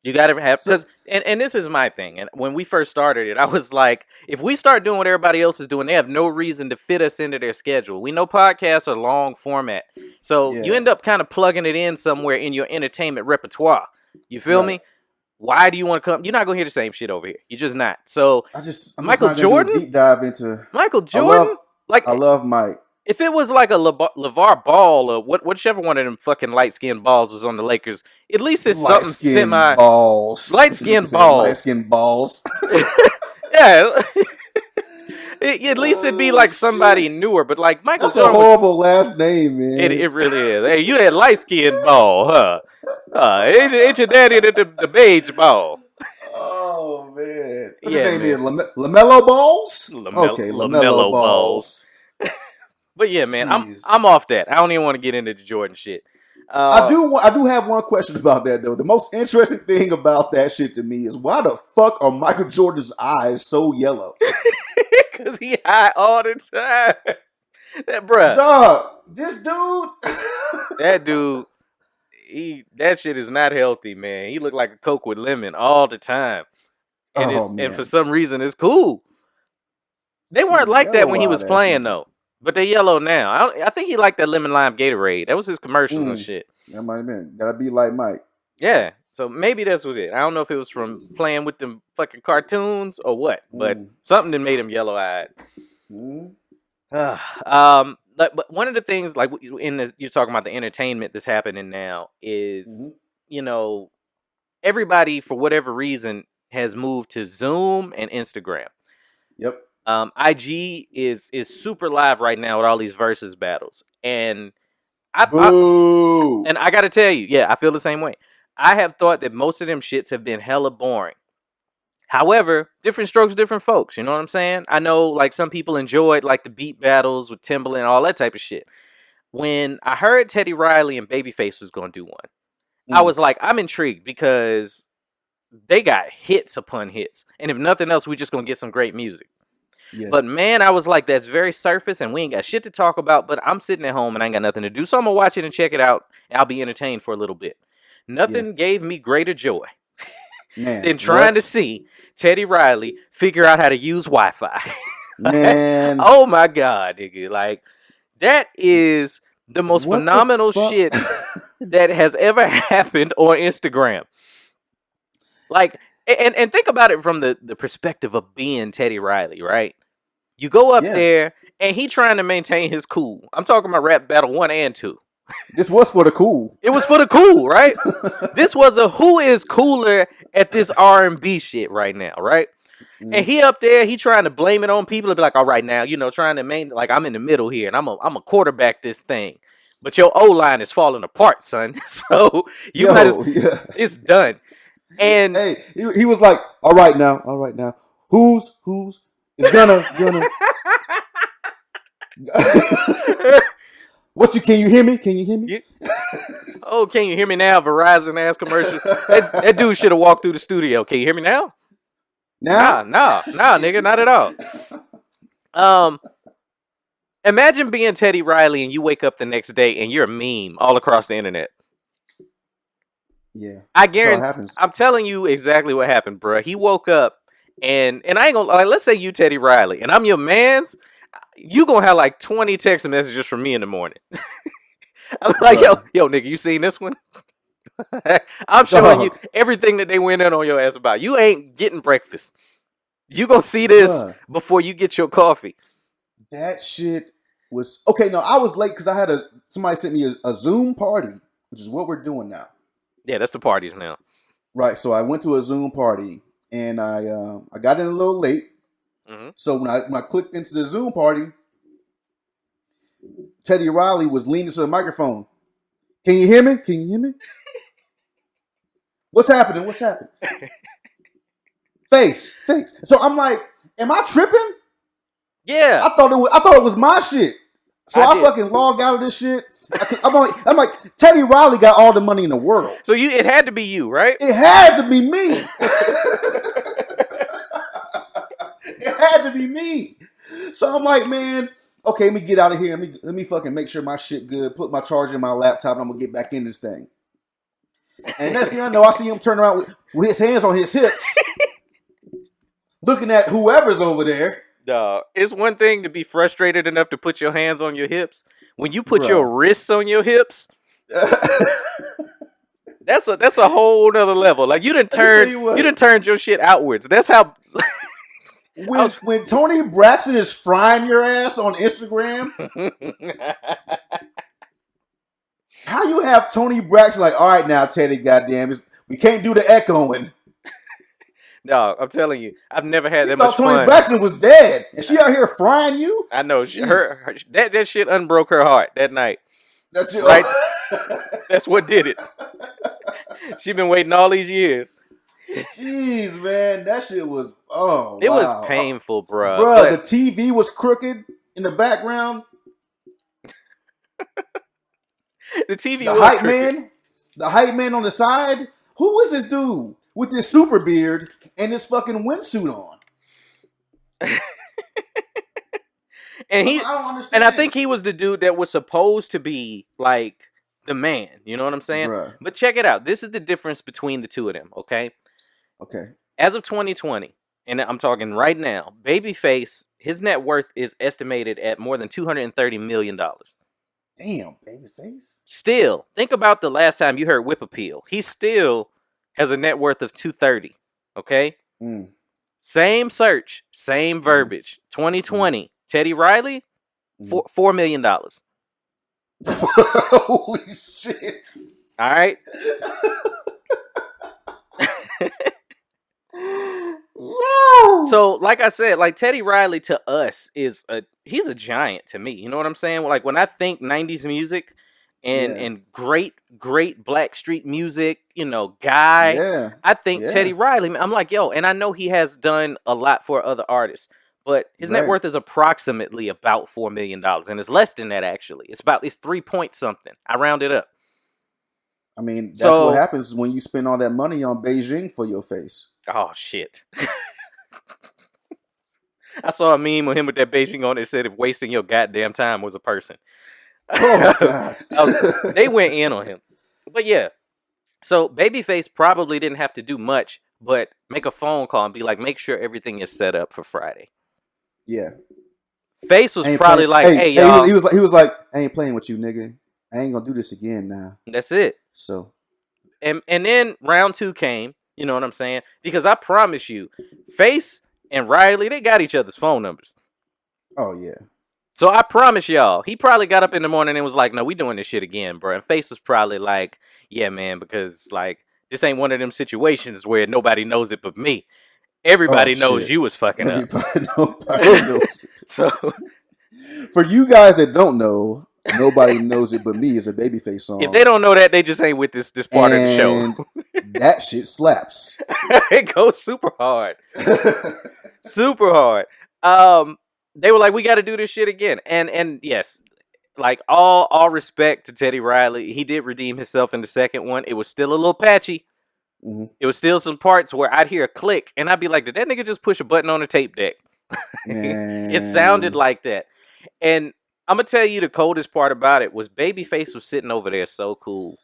You gotta have, and this is my thing. And when we first started it, I was like, if we start doing what everybody else is doing, they have no reason to fit us into their schedule. We know podcasts are long format, so you end up kind of plugging it in somewhere in your entertainment repertoire. You feel me? Why do you want to come? You're not gonna hear the same shit over here. You're just not. So Michael Jordan, deep dive into Michael Jordan. I love Mike. If it was like a LeVar Ball or whichever one of them fucking light-skinned balls was on the Lakers, at least it's something semi... Light-skinned balls. Yeah. At least it'd be like somebody newer, but like Michael Jordan... That's a horrible last name, man. It really is. Hey, you that light-skinned ball, huh? Ain't your daddy the beige ball? Oh, man. What's your name is? LaMelo Balls? Okay, LaMelo Balls. But yeah, man, I'm off that. I don't even want to get into the Jordan shit. I do have one question about that though. The most interesting thing about that shit to me is why the fuck are Michael Jordan's eyes so yellow? Because he high all the time. That bruh. Dog, this dude. That dude, that shit is not healthy, man. He look like a Coke with lemon all the time. And for some reason it's cool. They weren't like that when he was playing though. But they yellow now. I think he liked that lemon lime Gatorade. That was his commercials and shit. That might have been. Gotta be like Mike. Yeah. So maybe that's what it. I don't know if it was from playing with them fucking cartoons or what. But something that made him yellow eyed. But one of the things, like you're talking about the entertainment that's happening now is, everybody for whatever reason has moved to Zoom and Instagram. Yep. IG is super live right now with all these versus battles, and I gotta tell you, I feel the same way. I have thought that most of them shits have been hella boring. However, different strokes, different folks. You know what I'm saying? I know, like, some people enjoyed like the beat battles with Timbaland, all that type of shit. When I heard Teddy Riley and Babyface was gonna do one, I was like, I'm intrigued because they got hits upon hits, and if nothing else, we just gonna get some great music. Yeah. But man, I was like, that's very surface and we ain't got shit to talk about, but I'm sitting at home and I ain't got nothing to do. So I'm going to watch it and check it out and I'll be entertained for a little bit. Nothing gave me greater joy than trying to see Teddy Riley figure out how to use Wi-Fi. Man. Oh my God, nigga. Like, that is the most phenomenal shit that has ever happened on Instagram. Like, and think about it from the perspective of being Teddy Riley, right? You go up there, and he trying to maintain his cool. I'm talking about Rap Battle 1 and 2. This was for the cool. It was for the cool, right? This was a who is cooler at this R&B shit right now, right? And he up there, he trying to blame it on people and be like, all right, now, trying to like, I'm in the middle here, and I'm a quarterback this thing. But your O-line is falling apart, son. So it's done. And hey, he was like, all right now, who's is gonna can you hear me? Oh, can you hear me now? Verizon ass commercial. That dude should have walked through the studio. Can you hear me now? Now? Nah, nigga, not at all. Imagine being Teddy Riley and you wake up the next day and you're a meme all across the internet. Yeah. I That's how it guarantee. happens. I'm telling you exactly what happened, bro. He woke up and I ain't gonna like. Let's say you Teddy Riley and I'm your man's. You gonna have like 20 text messages from me in the morning. I'm like, yo, nigga, you seen this one? I'm showing you everything that they went in on your ass about. You ain't getting breakfast. You gonna see this before you get your coffee. That shit was okay. No, I was late because I had somebody sent me a Zoom party, which is what we're doing now. Yeah, that's the parties now. Right. So I went to a Zoom party and I got in a little late. Mm-hmm. So when I clicked into the Zoom party, Teddy Riley was leaning to the microphone. Can you hear me? Can you hear me? What's happening? What's happening? Face. So I'm like, am I tripping? Yeah. I thought it was my shit. So I fucking logged out of this shit. I'm like, Teddy Riley got all the money in the world. So it had to be you, right? It had to be me. It had to be me. So I'm like, man, okay, let me get out of here. Let me fucking make sure my shit good. Put my charger in my laptop. And I'm gonna get back in this thing. And next thing I know, I see him turn around with his hands on his hips, looking at whoever's over there. Dog, it's one thing to be frustrated enough to put your hands on your hips. When you put your wrists on your hips, that's a whole nother level. Like you done turned your shit outwards. That's how. When Tony Braxton is frying your ass on Instagram, how you have Tony Braxton like, all right now, Teddy, goddamn, we can't do the echoing. No, I'm telling you, I've never had that much fun. Tony Braxton was dead, and she out here frying you. I know that shit unbroke her heart that night. That's it, right? That's what did it. She been waiting all these years. Jeez, man, that shit was It was painful, bro. Bro, the TV was crooked in the background. The TV the was hype crooked. man, the hype man on the side. Who is this dude with this super beard and this fucking windsuit on? And I don't understand. And I think he was the dude that was supposed to be like the man. You know what I'm saying? Bruh. But check it out. This is the difference between the two of them. Okay. Okay. As of 2020, and I'm talking right now, Babyface, his net worth is estimated at more than $230 million. Damn, Babyface. Still, think about the last time you heard Whip Appeal. He still has a net worth of 230. Okay? Same search, same verbiage. 2020, Teddy Riley, $4 million. Holy shit. All right? Yo! So, like I said, like Teddy Riley to us he's a giant to me. You know what I'm saying? Like when I think 90s music and great Black Street music, guy. Yeah. I think Teddy Riley, I'm like, yo, and I know he has done a lot for other artists, but his net worth is approximately about $4 million. And it's less than that, actually. It's 3 point something. I round it up. I mean, that's what happens when you spend all that money on Beijing for your face. Oh, shit. I saw a meme of him with that Beijing on it that said if wasting your goddamn time was a person. Oh, God. They went in on him. But yeah. So Babyface probably didn't have to do much but make a phone call and be like, make sure everything is set up for Friday. Yeah. Face was probably like, hey, y'all. He was like, I ain't playing with you, nigga. I ain't gonna do this again now. That's it. So. And then round 2 came. You know what I'm saying? Because I promise you, Face and Riley, they got each other's phone numbers. Oh, yeah. So I promise y'all, he probably got up in the morning and was like, no, we doing this shit again, bro. And Face was probably like, yeah, man, because, like, this ain't one of them situations where nobody knows it but me. Everybody knows you was fucking Nobody up. knows it. So, for you guys that don't know, Nobody Knows It But Me is a Babyface song. If they don't know that, they just ain't with this part of the show. That shit slaps. It goes super hard. Super hard. They were like, we got to do this shit again. And yes, like all respect to Teddy Riley. He did redeem himself in the second one. It was still a little patchy. Mm-hmm. It was still some parts where I'd hear a click and I'd be like, did that nigga just push a button on a tape deck? It sounded like that. And I'm gonna tell you the coldest part about it was Babyface was sitting over there so cool.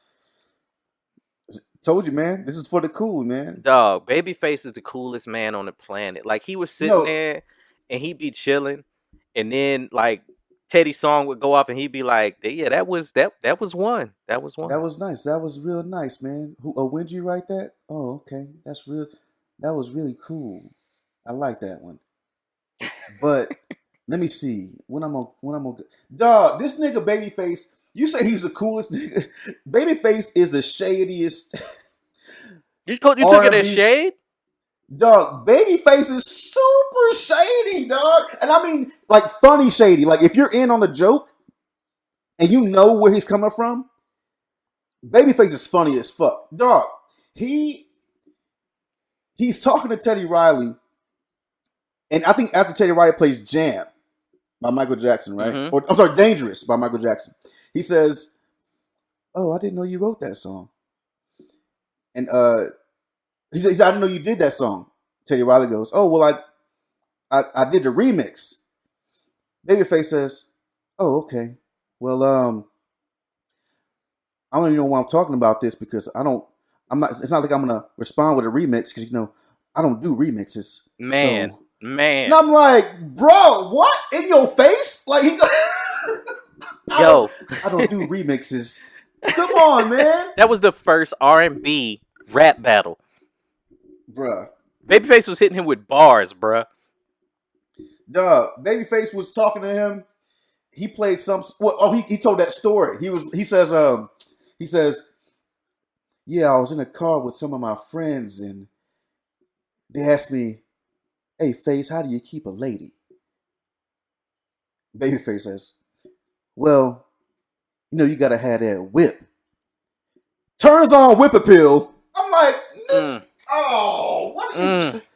Told you, man. This is for the cool, man. Dog, Babyface is the coolest man on the planet. Like, he was sitting there and he'd be chilling, and then like Teddy's song would go off and he'd be like, yeah, that was one. That was one. That was nice. That was real nice, man. When did you write that? Oh, okay. That's real. That was really cool. I like that one. But let me see. When I'm gonna dog, this nigga Babyface, you say he's the coolest nigga. Babyface is the shadiest. You took it as shade? Dog, Babyface is super shady, dog. And I mean, like, funny shady. Like, if you're in on the joke and you know where he's coming from, Babyface is funny as fuck. Dog, he's talking to Teddy Riley, and I think after Teddy Riley plays Jam by Michael Jackson, right? Mm-hmm. Or I'm sorry, Dangerous by Michael Jackson. He says, "Oh, I didn't know you wrote that song." And he said, "I didn't know you did that song." Teddy Riley goes, "Oh, well, I did the remix." Babyface says, "Oh, okay. Well, I don't even know why I'm talking about this because it's not like I'm gonna respond with a remix because I don't do remixes." Man. And I'm like, bro, what? In your face? Like, I don't do remixes. Come on, man. That was the first R&B rap battle. Bruh. Babyface was hitting him with bars, bruh. Dog, Babyface was talking to him. He played he told that story. He says, yeah, I was in a car with some of my friends and they asked me, "Hey, Face, how do you keep a lady?" Babyface says, "Well, you gotta have that whip." Turns on whip appeal. I'm like, oh, what?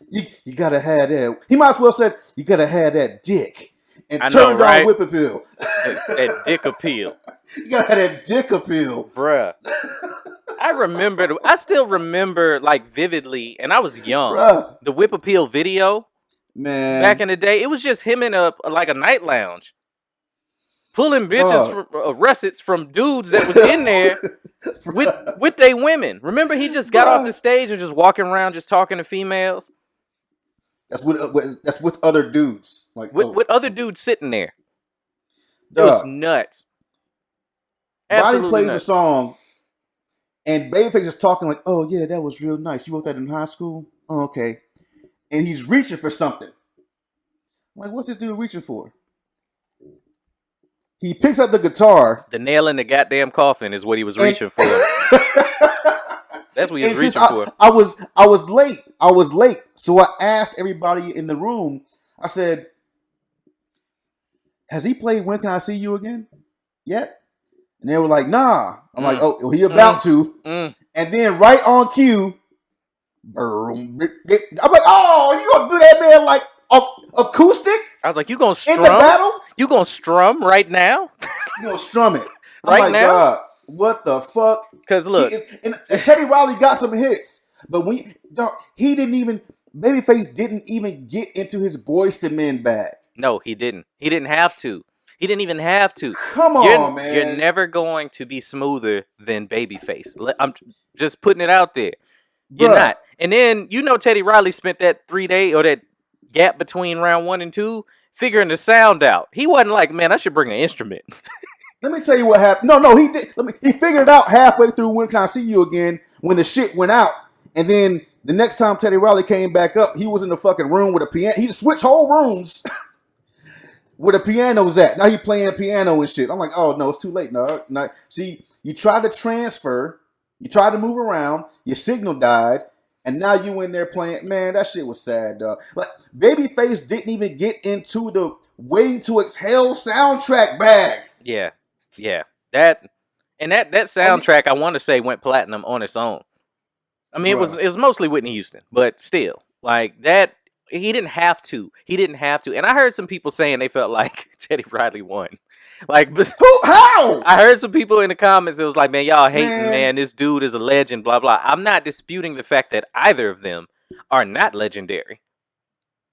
You gotta have that. He might as well said, "You gotta have that dick." And turned on whip appeal. That dick appeal. You gotta have that dick appeal. Bruh. I still remember, like, vividly, and I was young. Bruh. The whip appeal video. Man. Back in the day, it was just him in a night lounge. Pulling bitches russets from dudes that was in there with they women. Remember, he just got off the stage and just walking around just talking to females. That's with other dudes. Like with other dudes sitting there. It was nuts. Bonnie plays a song, and Babyface is talking like, "Oh yeah, that was real nice. You wrote that in high school? Oh, okay." And he's reaching for something. I'm like, what's this dude reaching for? He picks up the guitar. The nail in the goddamn coffin is what he was reaching for. That's what he was reaching for. I was late. So I asked everybody in the room, I said, "Has he played When Can I See You Again yet?" And they were like, "Nah." I'm like, "Oh, he about to." And then right on cue, I'm like, "Oh, you gonna do that, man? Like acoustic?" I was like, "You gonna strum in the battle? You gonna strum right now? You gonna strum it right like, now? God, what the fuck?" Because look, and Teddy Riley got some hits, but he didn't even. Babyface didn't even get into his Boyz II Men bag. No, he didn't. He didn't have to. He didn't even have to. Come on, man. You're never going to be smoother than Babyface. I'm just putting it out there. You're not. And then, Teddy Riley spent that 3 day or that gap between round 1 and 2 figuring the sound out. He wasn't like, "Man, I should bring an instrument." Let me tell you what happened. No, he did. He figured it out halfway through When Can I See You Again when the shit went out. And then the next time Teddy Riley came back up, he was in the fucking room with a piano. He switched whole rooms where the piano's at. Now he playing piano and shit. I'm like, oh, no, it's too late. No. See, you tried to transfer. You tried to move around. Your signal died. And now you in there playing. Man, that shit was sad, dog. Like, Babyface didn't even get into the Waiting to Exhale soundtrack bag. Yeah. That soundtrack, I want to say, went platinum on its own. I mean, it was mostly Whitney Houston, but still, like that, he didn't have to. And I heard some people saying they felt like Teddy Riley won. Like, Who? How? I heard some people in the comments. It was like, man, y'all hating, Man. man. This dude is a legend. Blah blah. I'm not disputing the fact that either of them are not legendary.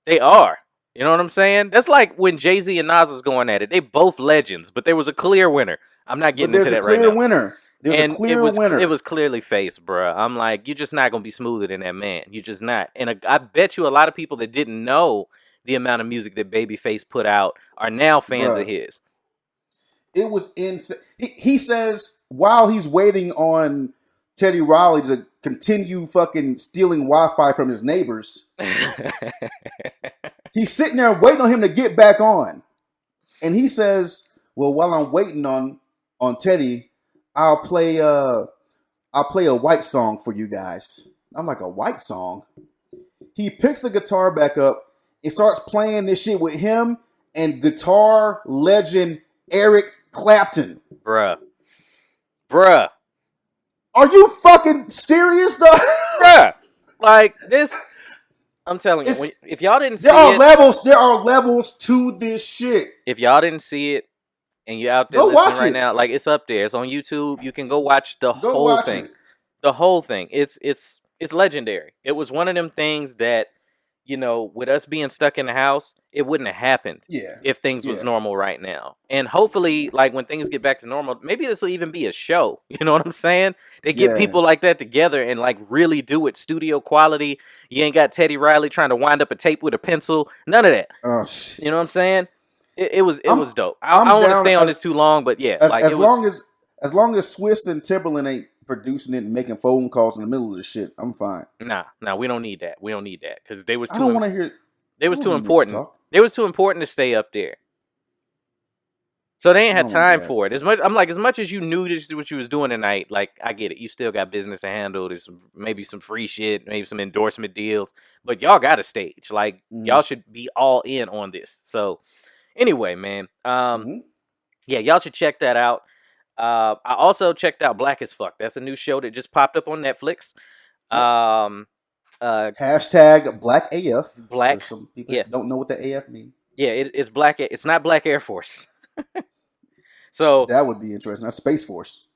They are. You know what I'm saying? That's like when Jay-Z and Nas was going at it. They both legends, but there was a clear winner. I'm not getting into that right now. There's a clear winner. There's a clear winner. It was clearly Face, bruh. I'm like, you're just not going to be smoother than that man. You're just not. And I bet you a lot of people that didn't know the amount of music that Babyface put out are now fans of his. It was insane. He says while he's waiting on Teddy Riley to continue fucking stealing Wi-Fi from his neighbors, he's sitting there waiting on him to get back on. And he says, well, while I'm waiting on Teddy, I'll play a white song for you guys. I'm like, a white song? He picks the guitar back up and starts playing this shit with him and guitar legend Eric Clapton. Bruh. Are you fucking serious, though? Bruh. Like, this, I'm telling you, if y'all didn't see it. There are levels to this shit. If y'all didn't see it, and you're out there listening right now, like, it's up there. It's on YouTube. You can go watch the whole thing. The whole thing. It's legendary. It was one of them things that, you know, with us being stuck in the house, it wouldn't have happened if things was normal right now. And hopefully, like, when things get back to normal, maybe this will even be a show. You know what I'm saying? They get people like that together and, like, really do it studio quality. You ain't got Teddy Riley trying to wind up a tape with a pencil. None of that. Oh, shit. You know what I'm saying? It was dope. I don't want to stay on this too long, but yeah. As long as Swiss and Timberland ain't producing it and making phone calls in the middle of the shit, I'm fine. Nah, we don't need that. We don't need that because they was too. I don't want to hear. They was too important. They was too important to stay up there. So they ain't had time for it. As much as you knew this is what you was doing tonight, like, I get it. You still got business to handle. There's maybe some free shit, maybe some endorsement deals, but y'all got a stage. Like, y'all should be all in on this. So anyway, man, yeah, y'all should check that out. I also checked out Black as Fuck. That's a new show that just popped up on Netflix. Hashtag Black AF. Black. Some people don't know what the AF means. Yeah, it's Black. It's not Black Air Force. So that would be interesting. That's Space Force.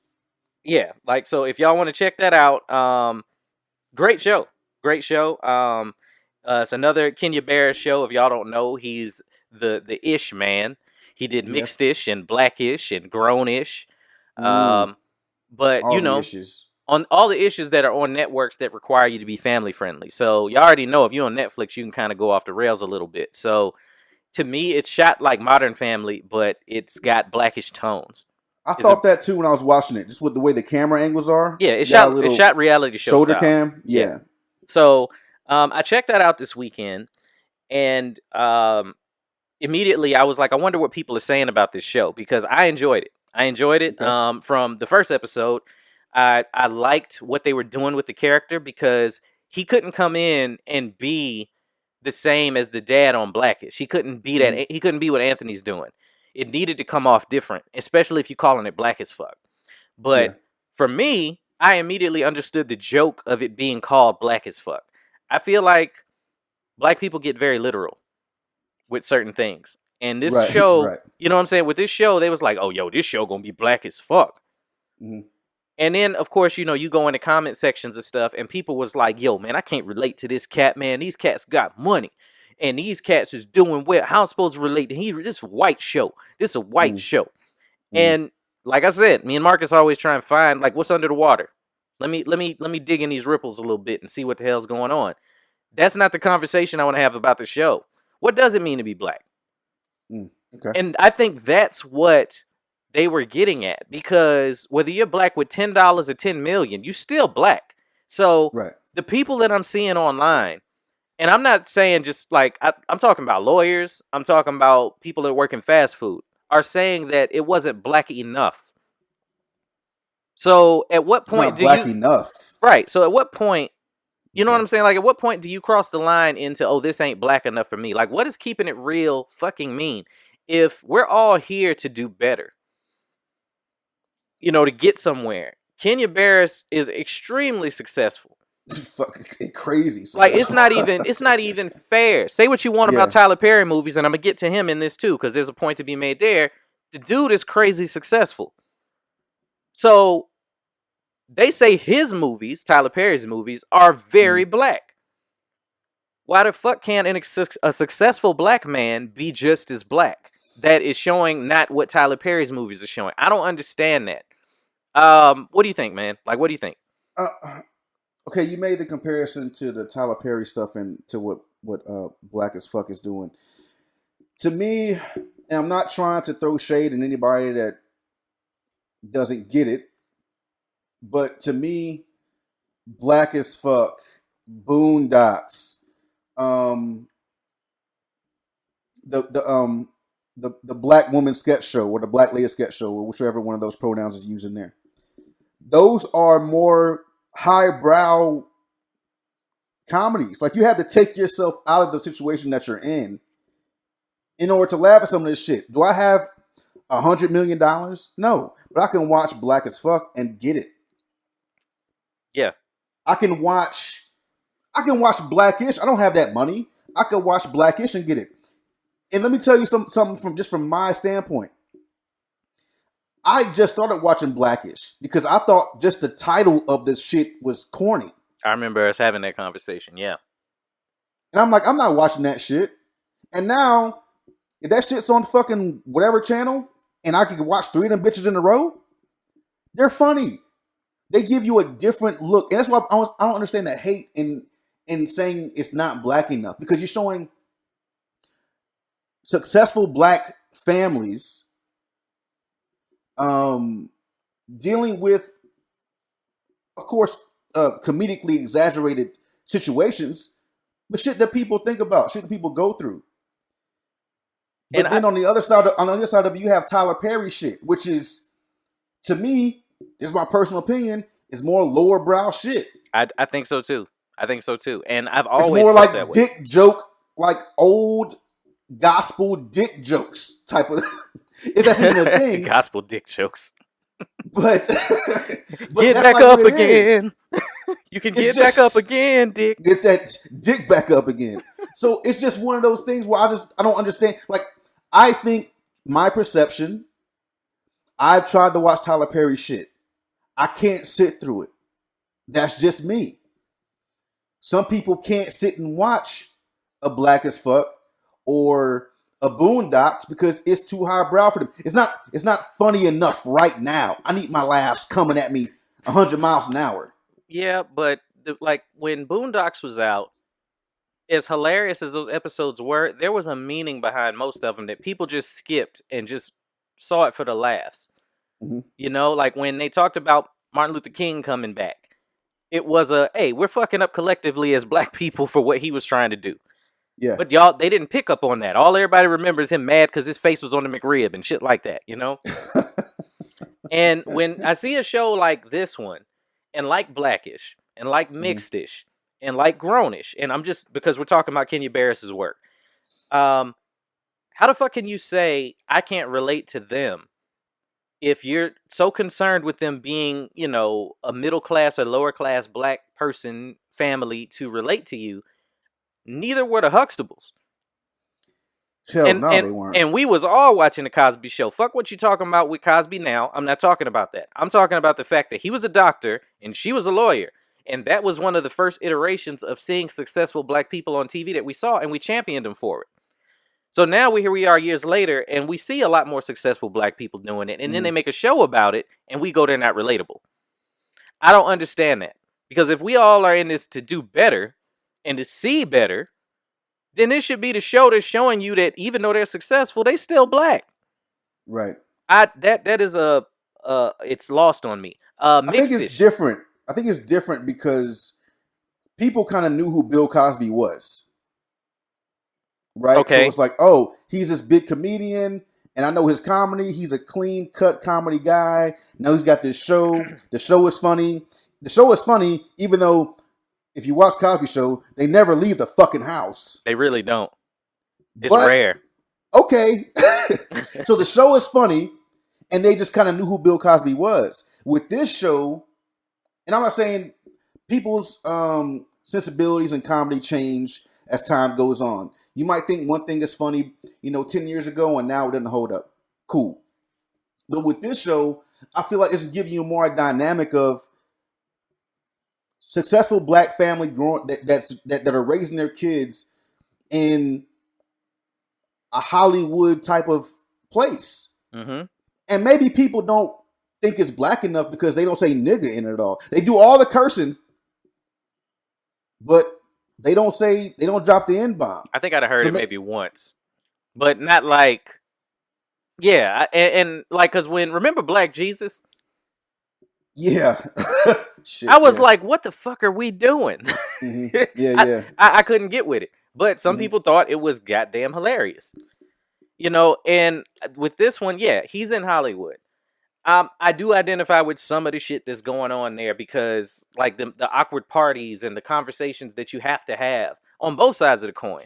Yeah, like, so if y'all want to check that out, great show. It's another Kenya Barris show. If y'all don't know, he's the ish man. He did mixed-ish and black-ish and grown-ish. But all you know, issues. On all the issues that are on networks that require you to be family friendly. So you already know if you're on Netflix, you can kind of go off the rails a little bit. So to me, it's shot like Modern Family, but it's got blackish tones. I thought that too when I was watching it, just with the way the camera angles are. Yeah, it's shot reality show shoulder style. cam. Yeah. So I checked that out this weekend, and immediately I was like, I wonder what people are saying about this show, because I enjoyed it. Okay. From the first episode. I liked what they were doing with the character, because he couldn't come in and be the same as the dad on Blackish. He couldn't be that. He couldn't be what Anthony's doing. It needed to come off different, especially if you're calling it Black as Fuck. But for me, I immediately understood the joke of it being called Black as Fuck. I feel like black people get very literal with certain things. And this show, you know what I'm saying? With this show, they was like, oh, yo, this show gonna be black as fuck. Mm-hmm. And then, of course, you know, you go in the comment sections and stuff, and people was like, yo, man, I can't relate to this cat, man. These cats got money. And these cats is doing well. How I'm supposed to relate to this white show. This is a white show. And like I said, me and Marcus always try and find, like, what's under the water. Let me dig in these ripples a little bit and see what the hell's going on. That's not the conversation I want to have about the show. What does it mean to be black? Okay. And I think that's what they were getting at, because whether you're black with $10 or 10 million, you still black. So the people that I'm seeing online, and I'm not saying just like, I'm talking about lawyers, I'm talking about people that work in fast food, are saying that it wasn't black enough. So at what point do you enough? Right. So at what point, you know what I'm saying? Like, at what point do you cross the line into, oh, this ain't black enough for me? Like, what does keeping it real fucking mean? If we're all here to do better, you know, to get somewhere. Kenya Barris is extremely successful. Fucking crazy. Like, it's not even fair. Say what you want about Tyler Perry movies, and I'm gonna get to him in this too, because there's a point to be made there. The dude is crazy successful. So they say his movies, Tyler Perry's movies, are very black. Why the fuck can't a successful black man be just as black? That is showing not what Tyler Perry's movies are showing. I don't understand that. What do you think, man? Like, what do you think? Okay, you made the comparison to the Tyler Perry stuff and to what Black as Fuck is doing. To me, and I'm not trying to throw shade at anybody that doesn't get it, but to me, Black as Fuck, Boondocks, the Black Woman Sketch Show or the Black Lady Sketch Show or whichever one of those pronouns is used in there. Those are more highbrow comedies. Like, you have to take yourself out of the situation that you're in order to laugh at some of this shit. Do I have $100 million? No, but I can watch Black as Fuck and get it. Yeah, I can watch Blackish. I don't have that money. I could watch Blackish and get it. And let me tell you something from my standpoint. I just started watching Blackish because I thought just the title of this shit was corny. I remember us having that conversation. Yeah, and I'm like, I'm not watching that shit. And now, if that shit's on fucking whatever channel, and I can watch 3 of them bitches in a row, they're funny. They give you a different look, and that's why I don't understand that hate in saying it's not black enough, because you're showing successful black families dealing with, of course, comedically exaggerated situations, but shit that people think about, shit that people go through. But then on the other side of it, you have Tyler Perry shit, which is, to me, is my personal opinion, is more lower brow shit. I think so too. And I've always it's more felt like dick joke, like old gospel dick jokes type of. If that's even a thing, gospel dick jokes. But get back up again. You can get back up again, dick. Get that dick back up again. So it's just one of those things where I don't understand. Like, I think my perception, I've tried to watch Tyler Perry shit. I can't sit through it. That's just me. Some people can't sit and watch a Black as Fuck or a Boondocks because it's too highbrow for them. It's not funny enough right now. I need my laughs coming at me 100 miles an hour. Yeah, but like when Boondocks was out, as hilarious as those episodes were, there was a meaning behind most of them that people just skipped and just saw it for the laughs. Mm-hmm. You know, like when they talked about Martin Luther King coming back, it was hey, we're fucking up collectively as black people for what he was trying to do. Yeah. But y'all, they didn't pick up on that. All everybody remembers him mad because his face was on the McRib and shit like that, you know? And when I see a show like this one, and like Blackish, and like Mixedish, and like Grownish, and I'm just, because we're talking about Kenya Barris's work, how the fuck can you say I can't relate to them if you're so concerned with them being, you know, a middle class or lower class black person family to relate to you? Neither were the Huxtables. They weren't. And we was all watching the Cosby Show. Fuck what you talking about with Cosby now. I'm not talking about that. I'm talking about the fact that he was a doctor and she was a lawyer. And that was one of the first iterations of seeing successful black people on TV that we saw, and we championed them for it. So now here we are years later, and we see a lot more successful black people doing it. And then they make a show about it, and we go, they're not relatable. I don't understand that. Because if we all are in this to do better and to see better, then this should be the show that's showing you that even though they're successful, they still black. Right. That is it's lost on me. I think it's different. I think it's different because people kind of knew who Bill Cosby was. Right? Okay. So it's like, oh, he's this big comedian, and I know his comedy. He's a clean-cut comedy guy. Now he's got this show. The show is funny. The show is funny, even though if you watch Cosby Show, they never leave the fucking house. They really don't. It's rare. Okay. So the show is funny, and they just kind of knew who Bill Cosby was. With this show, and I'm not saying people's sensibilities and comedy change as time goes on. You might think one thing is funny, 10 years ago, and now it doesn't hold up. Cool. But with this show, I feel like it's giving you more dynamic of successful black family growing that are raising their kids in a Hollywood type of place. Mm-hmm. And maybe people don't think it's black enough because they don't say nigga in it at all. They do all the cursing, but they don't drop the N-bomb. I think I'd have heard it maybe once, but not like, yeah. And like, cause remember Black Jesus? Yeah. Shit, I was like, what the fuck are we doing? Mm-hmm. Yeah. I couldn't get with it, but some people thought it was goddamn hilarious, and with this one, yeah, he's in Hollywood. I do identify with some of the shit that's going on there because, like, the awkward parties and the conversations that you have to have on both sides of the coin.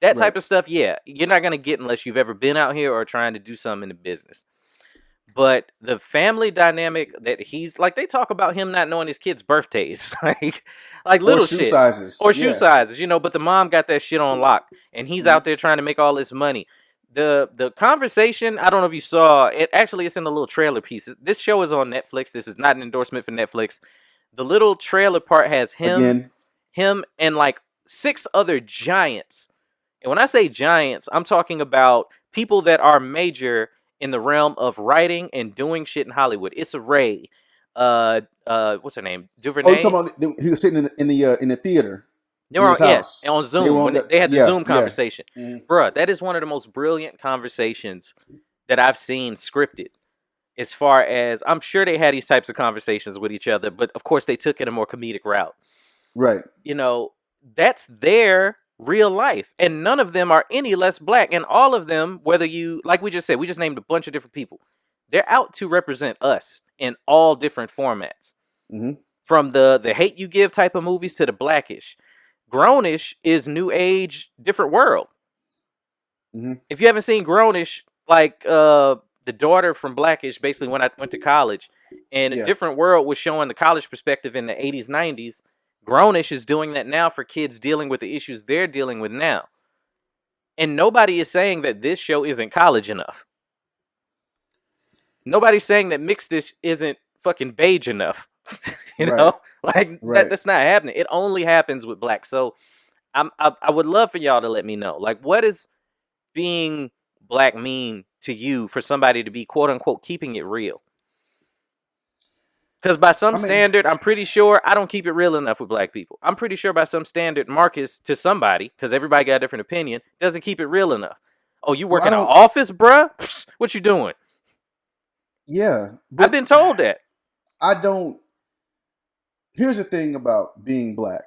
That type of stuff, yeah, you're not going to get unless you've ever been out here or trying to do something in the business. But the family dynamic that he's, like, they talk about him not knowing his kids' birthdays. like little or shoe shit. sizes. Or shoe sizes, but the mom got that shit on lock. And he's out there trying to make all this money. The conversation, I don't know if you saw it. Actually, it's in the little trailer piece. This show is on Netflix. This is not an endorsement for Netflix. The little trailer part has him and like 6 other giants. And when I say giants, I'm talking about people that are major in the realm of writing and doing shit in Hollywood. Issa Rae, what's her name? DuVernay. Oh, you're talking about he was sitting in the theater. They were on Zoom. They had the Zoom conversation. Yeah. Mm-hmm. Bruh, that is one of the most brilliant conversations that I've seen scripted. As far as, I'm sure they had these types of conversations with each other, but of course they took it a more comedic route. Right. That's their real life. And none of them are any less black. And all of them, whether you, like we just said, we just named a bunch of different people. They're out to represent us in all different formats. Mm-hmm. From the Hate U Give type of movies to the Blackish. Grownish is new age, different world. Mm-hmm. If you haven't seen Grownish, like the daughter from Blackish, basically when I went to college, and a different world was showing the college perspective in the 80s, 90s. Grownish is doing that now for kids dealing with the issues they're dealing with now. And nobody is saying that this show isn't college enough. Nobody's saying that Mixedish isn't fucking beige enough. That's not happening. It only happens with black. So I would love for y'all to let me know, like, what does being black mean to you for somebody to be quote unquote keeping it real? Because by some standard, I'm pretty sure I don't keep it real enough with black people. I'm pretty sure by some standard, Marcus, to somebody, because everybody got a different opinion, doesn't keep it real enough. Oh, you work in an office, bruh? Psst, what you doing? Yeah. I've been told that. I don't. Here's the thing about being black.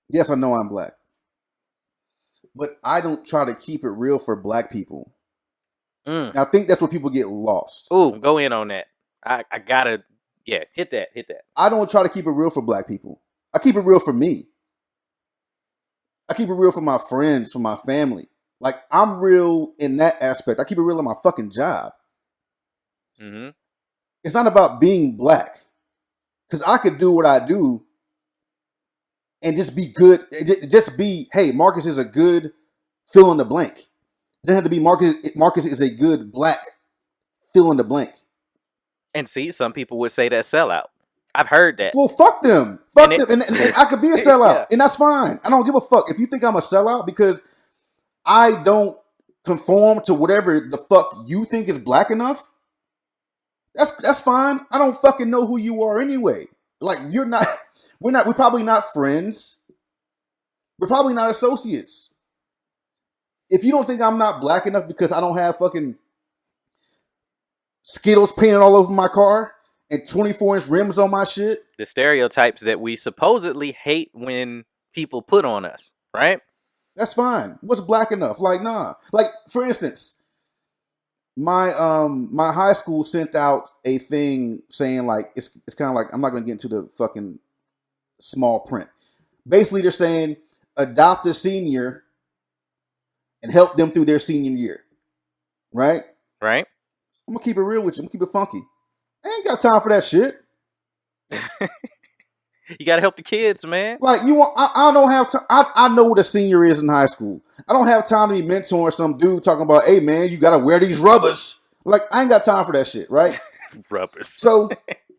Yes, I know I'm black. But I don't try to keep it real for black people. And I think that's where people get lost. Ooh, go in on that. I gotta, hit that. I don't try to keep it real for black people. I keep it real for me. I keep it real for my friends, for my family. Like, I'm real in that aspect. I keep it real in my fucking job. Mm-hmm. It's not about being black. Because I could do what I do and just be good. Just be, hey, Marcus is a good fill in the blank. It doesn't have to be Marcus is a good black fill in the blank. And see, some people would say that sellout. I've heard that. Well, fuck them. Fuck them. And I could be a sellout. And that's fine. I don't give a fuck. If you think I'm a sellout because I don't conform to whatever the fuck you think is black enough, that's fine. I don't fucking know who you are anyway. Like, we're probably not friends. We're probably not associates. If you don't think I'm not black enough because I don't have fucking Skittles painted all over my car and 24-inch rims on my shit. The stereotypes that we supposedly hate when people put on us, right? That's fine. What's black enough? Like, nah. Like, for instance, my high school sent out a thing saying, like, it's kind of like, I'm not going to get into the fucking small print. Basically, they're saying adopt a senior and help them through their senior year. Right? Right. I'm going to keep it real with you. I'm going to keep it funky. I ain't got time for that shit. You got to help the kids, man. Like, I don't have time. I know what a senior is in high school. I don't have time to be mentoring some dude talking about, hey, man, you got to wear these rubbers. Like, I ain't got time for that shit, right? Rubbers. So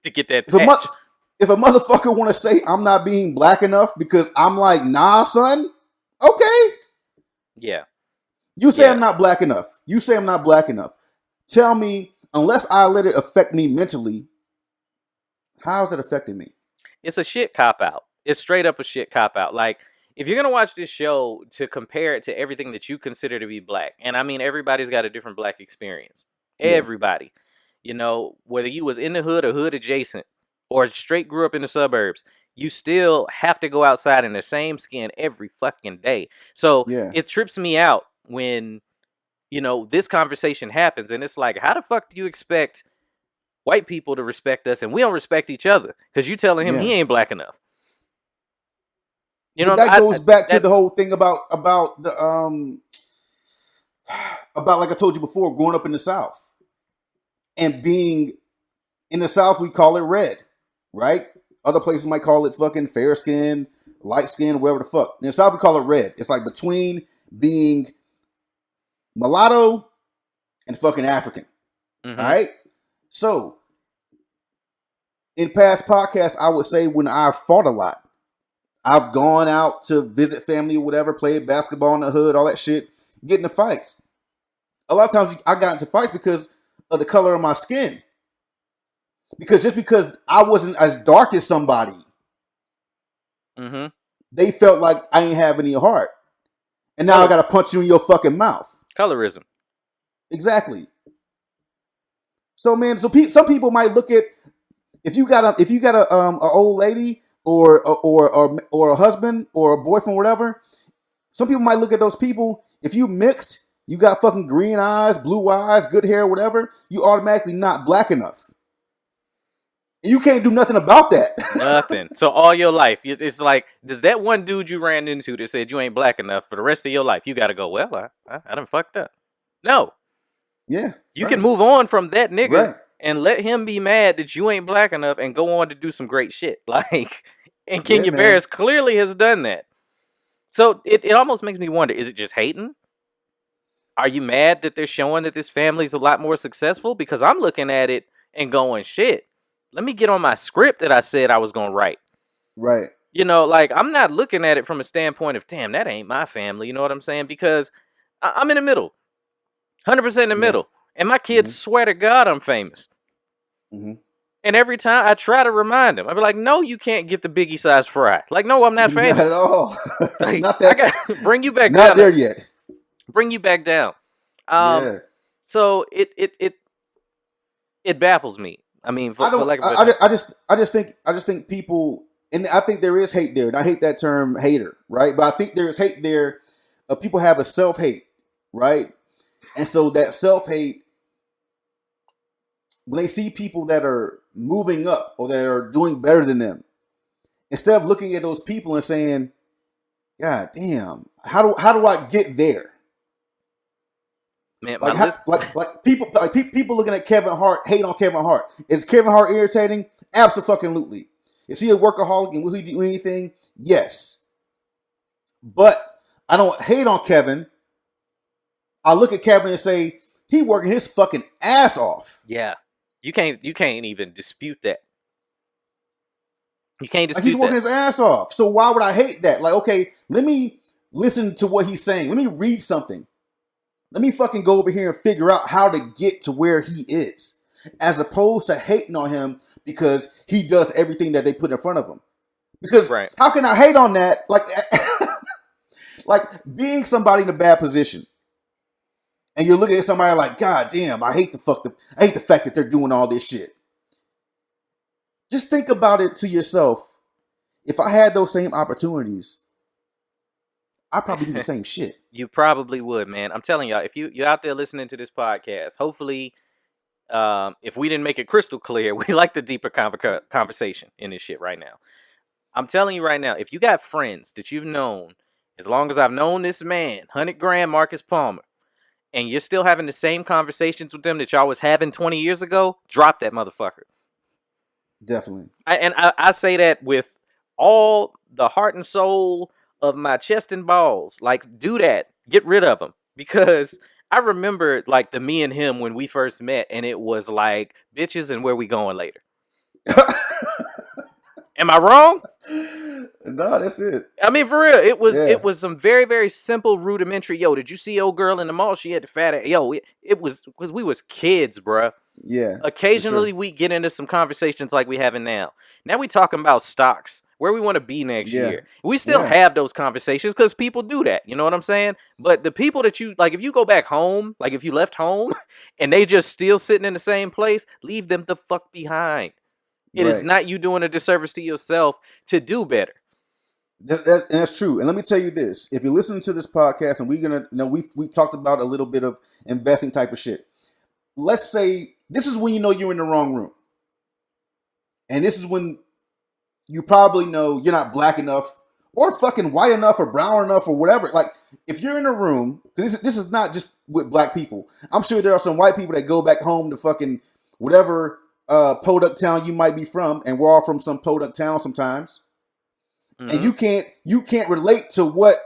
to get that if a, patch. if a motherfucker want to say I'm not being black enough because I'm like, nah, son, okay. Yeah. You say I'm not black enough. You say I'm not black enough. Tell me, unless I let it affect me mentally, how is it affecting me? It's a shit cop out. It's straight up a shit cop out. Like, if you're gonna watch this show to compare it to everything that you consider to be black, and I mean everybody's got a different black experience. Yeah. Everybody. You know, whether you was in the hood or hood adjacent, or straight grew up in the suburbs, you still have to go outside in the same skin every fucking day. So Yeah. it trips me out when, you know, this conversation happens, and it's like, how the fuck do you expect white people to respect us and we don't respect each other because you telling him he ain't black enough? You know, that goes back to the whole thing about the about, like I told you before, growing up in the South and being in the South, we call it red, right? Other places might call it fucking fair skin, light skin, whatever the fuck. In the South, we call it red. It's like between being mulatto and fucking African. Mm-hmm. All right. So in past podcasts, I would say when I've fought a lot, I've gone out to visit family or whatever, played basketball in the hood, all that shit, get into fights. A lot of times I got into fights because of the color of my skin. Because just because I wasn't as dark as somebody, they felt like I ain't have any heart. And now I got to punch you in your fucking mouth. Colorism. Exactly. So, man, some people might look at, if you got a old lady or a husband or a boyfriend, whatever, some people might look at those people. If you mixed, you got fucking green eyes, blue eyes, good hair, whatever, you automatically not black enough. And you can't do nothing about that. Nothing. So all your life, it's like, does that one dude you ran into that said you ain't black enough for the rest of your life, you got to go, well, I done fucked up. No. Yeah. You can move on from that nigga. Right. And let him be mad that you ain't black enough and go on to do some great shit. Like, and Kenya Barris clearly has done that. So it almost makes me wonder, is it just hating? Are you mad that they're showing that this family's a lot more successful? Because I'm looking at it and going, shit, let me get on my script that I said I was going to write. Right. You know, like, I'm not looking at it from a standpoint of, damn, that ain't my family. You know what I'm saying? Because I'm in the middle. 100% in the middle. And my kids swear to God I'm famous. And every time I try to remind them, I be like, no, you can't get the Biggie size fry. Like, no, I'm not famous. Not at all. Like, not that. I got bring you back not down. Not there yet. Bring you back down. So it baffles me. I mean, I just think people, and I think there is hate there. And I hate that term hater, right? But I think there is hate there. People have a self-hate, right? And so that self-hate, when they see people that are moving up or that are doing better than them, instead of looking at those people and saying, God damn, how do I get there? Man, people looking at Kevin Hart, hate on Kevin Hart. Is Kevin Hart irritating? Absolutely. Is he a workaholic and will he do anything? Yes. But I don't hate on Kevin. I look at Kevin and say, he working his fucking ass off. Yeah. You can't even dispute that. You can't dispute he's working his ass off. So why would I hate that? Like, okay, let me listen to what he's saying. Let me read something. Let me fucking go over here and figure out how to get to where he is. As opposed to hating on him because he does everything that they put in front of him. Because how can I hate on that? Like, like being somebody in a bad position. And you're looking at somebody like, God damn, I hate the fact that they're doing all this shit. Just think about it to yourself. If I had those same opportunities, I'd probably do the same shit. You probably would, man. I'm telling y'all, if you're out there listening to this podcast, hopefully, if we didn't make it crystal clear, we like the deeper conversation in this shit right now. I'm telling you right now, if you got friends that you've known, as long as I've known this man, 100 grand Marcus Palmer, and you're still having the same conversations with them that y'all was having 20 years ago, drop that motherfucker. Definitely. I say that with all the heart and soul of my chest and balls. Like, do that. Get rid of them. Because I remember like the me and him when we first met, and it was like bitches and where we going later. Am I wrong? No, that's it. I mean, for real, it Yeah. was some very, very simple, rudimentary. Yo, did you see old girl in the mall? She had the fat ass. Yo, it was because we was kids, bruh. Yeah. for Occasionally, sure. we get into some conversations like we having now. Now we talking about stocks, where we want to be next Yeah. year. We still Yeah. have those conversations because people do that. You know what I'm saying? But the people that you like, if you go back home, like if you left home, and they just still sitting in the same place, leave them the fuck behind. It is Right. not you doing a disservice to yourself to do better. And that's true. And let me tell you this: if you're listening to this podcast, and we're gonna, we've talked about a little bit of investing type of shit. Let's say this is when you know you're in the wrong room, and this is when you probably know you're not black enough, or fucking white enough, or brown enough, or whatever. Like if you're in a room, this is not just with black people. I'm sure there are some white people that go back home to fucking whatever podunk town you might be from, and we're all from some podunk town sometimes. And you can't relate to what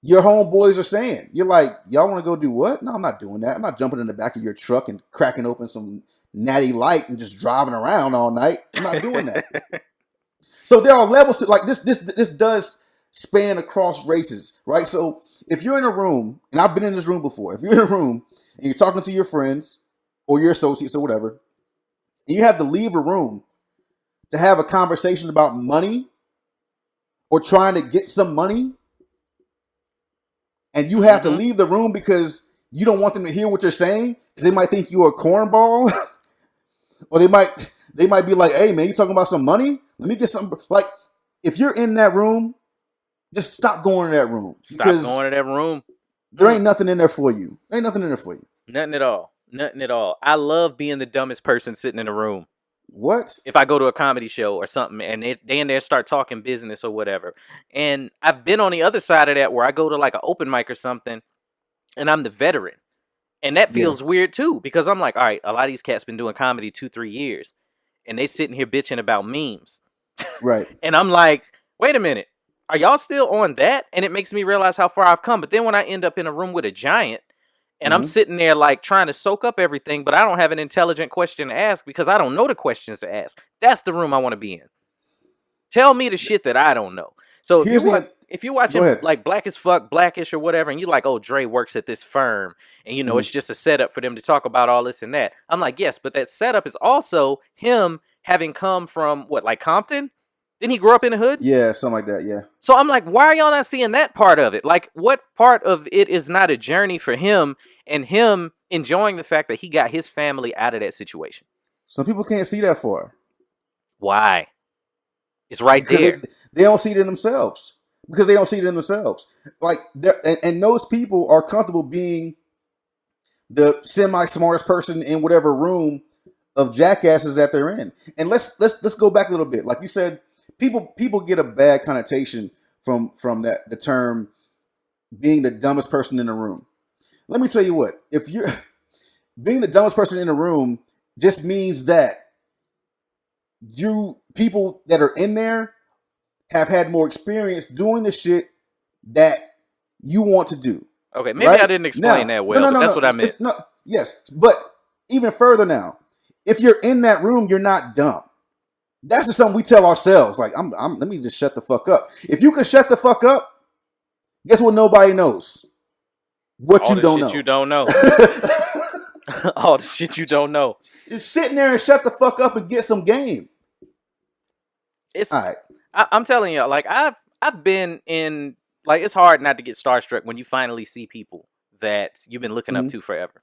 your homeboys are saying. You're like, y'all want to go do what? No, I'm not doing that. I'm not jumping in the back of your truck and cracking open some natty light and just driving around all night. I'm not doing that. So there are levels to like this. This does span across races, right? So if you're in a room, and I've been in this room before, if you're in a room and you're talking to your friends or your associates or whatever, and you have to leave a room to have a conversation about money, or trying to get some money, and you have to leave the room because you don't want them to hear what you're saying because they might think you're a cornball, or they might be like, "Hey man, you talking about some money? Let me get some." Like, if you're in that room, just stop going to that room. Stop going to that room. There ain't nothing in there for you. Ain't nothing in there for you. Nothing at all. Nothing at all. I love being the dumbest person sitting in a room. What? If I go to a comedy show or something and they in there start talking business or whatever. And I've been on the other side of that where I go to like an open mic or something and I'm the veteran. And that feels weird too because I'm like, all right, a lot of these cats been doing comedy 2-3 years and they sitting here bitching about memes. Right. And I'm like, wait a minute, are y'all still on that? And it makes me realize how far I've come. But then when I end up in a room with a giant, and I'm sitting there like trying to soak up everything, but I don't have an intelligent question to ask because I don't know the questions to ask. That's the room I want to be in. Tell me the shit that I don't know. So if you're watching like Black as Fuck, Blackish or whatever, and you're like, oh, Dre works at this firm, and you know it's just a setup for them to talk about all this and that. I'm like, yes, but that setup is also him having come from what, like Compton? Didn't he grow up in the hood? Yeah, something like that, yeah. So I'm like, why are y'all not seeing that part of it? Like, what part of it is not a journey for him and him enjoying the fact that he got his family out of that situation? Some people can't see that far. Why? It's right there. They don't see it in themselves. Because they don't see it in themselves. Like, and those people are comfortable being the semi-smartest person in whatever room of jackasses that they're in. And let's go back a little bit. Like you said, people get a bad connotation from that the term being the dumbest person in the room. Let me tell you what, if you're being the dumbest person in the room just means that people that are in there have had more experience doing the shit that you want to do. Okay, maybe I didn't explain that well, but that's what I meant. Yes, but even further now, if you're in that room, you're not dumb. That's just something we tell ourselves. Like, let me just shut the fuck up. If you can shut the fuck up, guess what? Nobody knows what you don't know. You don't know. All the shit you don't know. Just sitting there and shut the fuck up and get some game. It's all right. I'm telling you, like I've been in, like, it's hard not to get starstruck when you finally see people that you've been looking up to forever.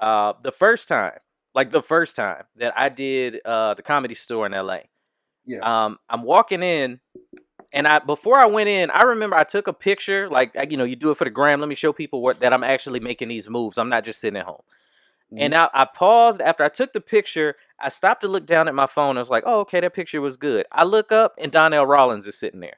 The first time that I did the Comedy Store in LA. Yeah. I'm walking in, and before I went in, I remember I took a picture, like, you know, you do it for the gram. Let me show people that I'm actually making these moves. I'm not just sitting at home. And I paused after I took the picture. I stopped to look down at my phone. I was like, oh, okay, that picture was good. I look up and Donnell Rawlings is sitting there.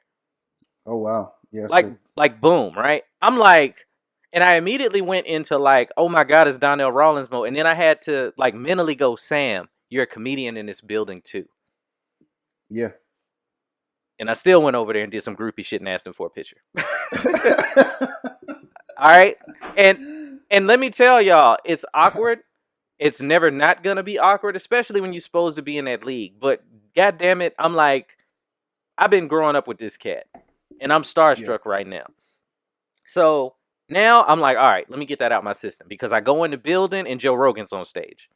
Oh, wow. Yeah, like boom, right? I'm like, and I immediately went into like, oh my God, it's Donnell Rawlings mode. And then I had to like mentally go, Sam, you're a comedian in this building too. Yeah. And I still went over there and did some groupie shit and asked him for a picture. All right. And And let me tell y'all, it's awkward. It's never not gonna be awkward, especially when you're supposed to be in that league. But god damn it, I'm like, I've been growing up with this cat, and I'm starstruck right now. So now I'm like, all right, let me get that out my system because I go in the building and Joe Rogan's on stage.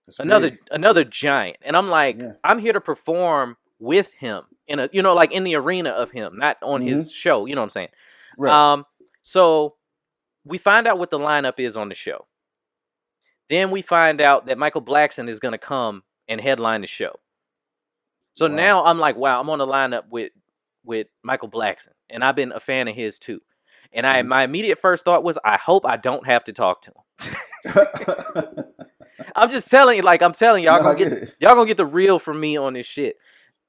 That's Another giant, and I'm like, I'm here to perform with him in a, like in the arena of him, not on his show. You know what I'm saying? Right. So we find out what the lineup is on the show. Then we find out that Michael Blackson is going to come and headline the show. So now I'm like, wow, I'm on the lineup with Michael Blackson, and I've been a fan of his too. And my immediate first thought was, I hope I don't have to talk to him. I'm just telling you, like I'm telling y'all, y'all gonna get the real from me on this shit.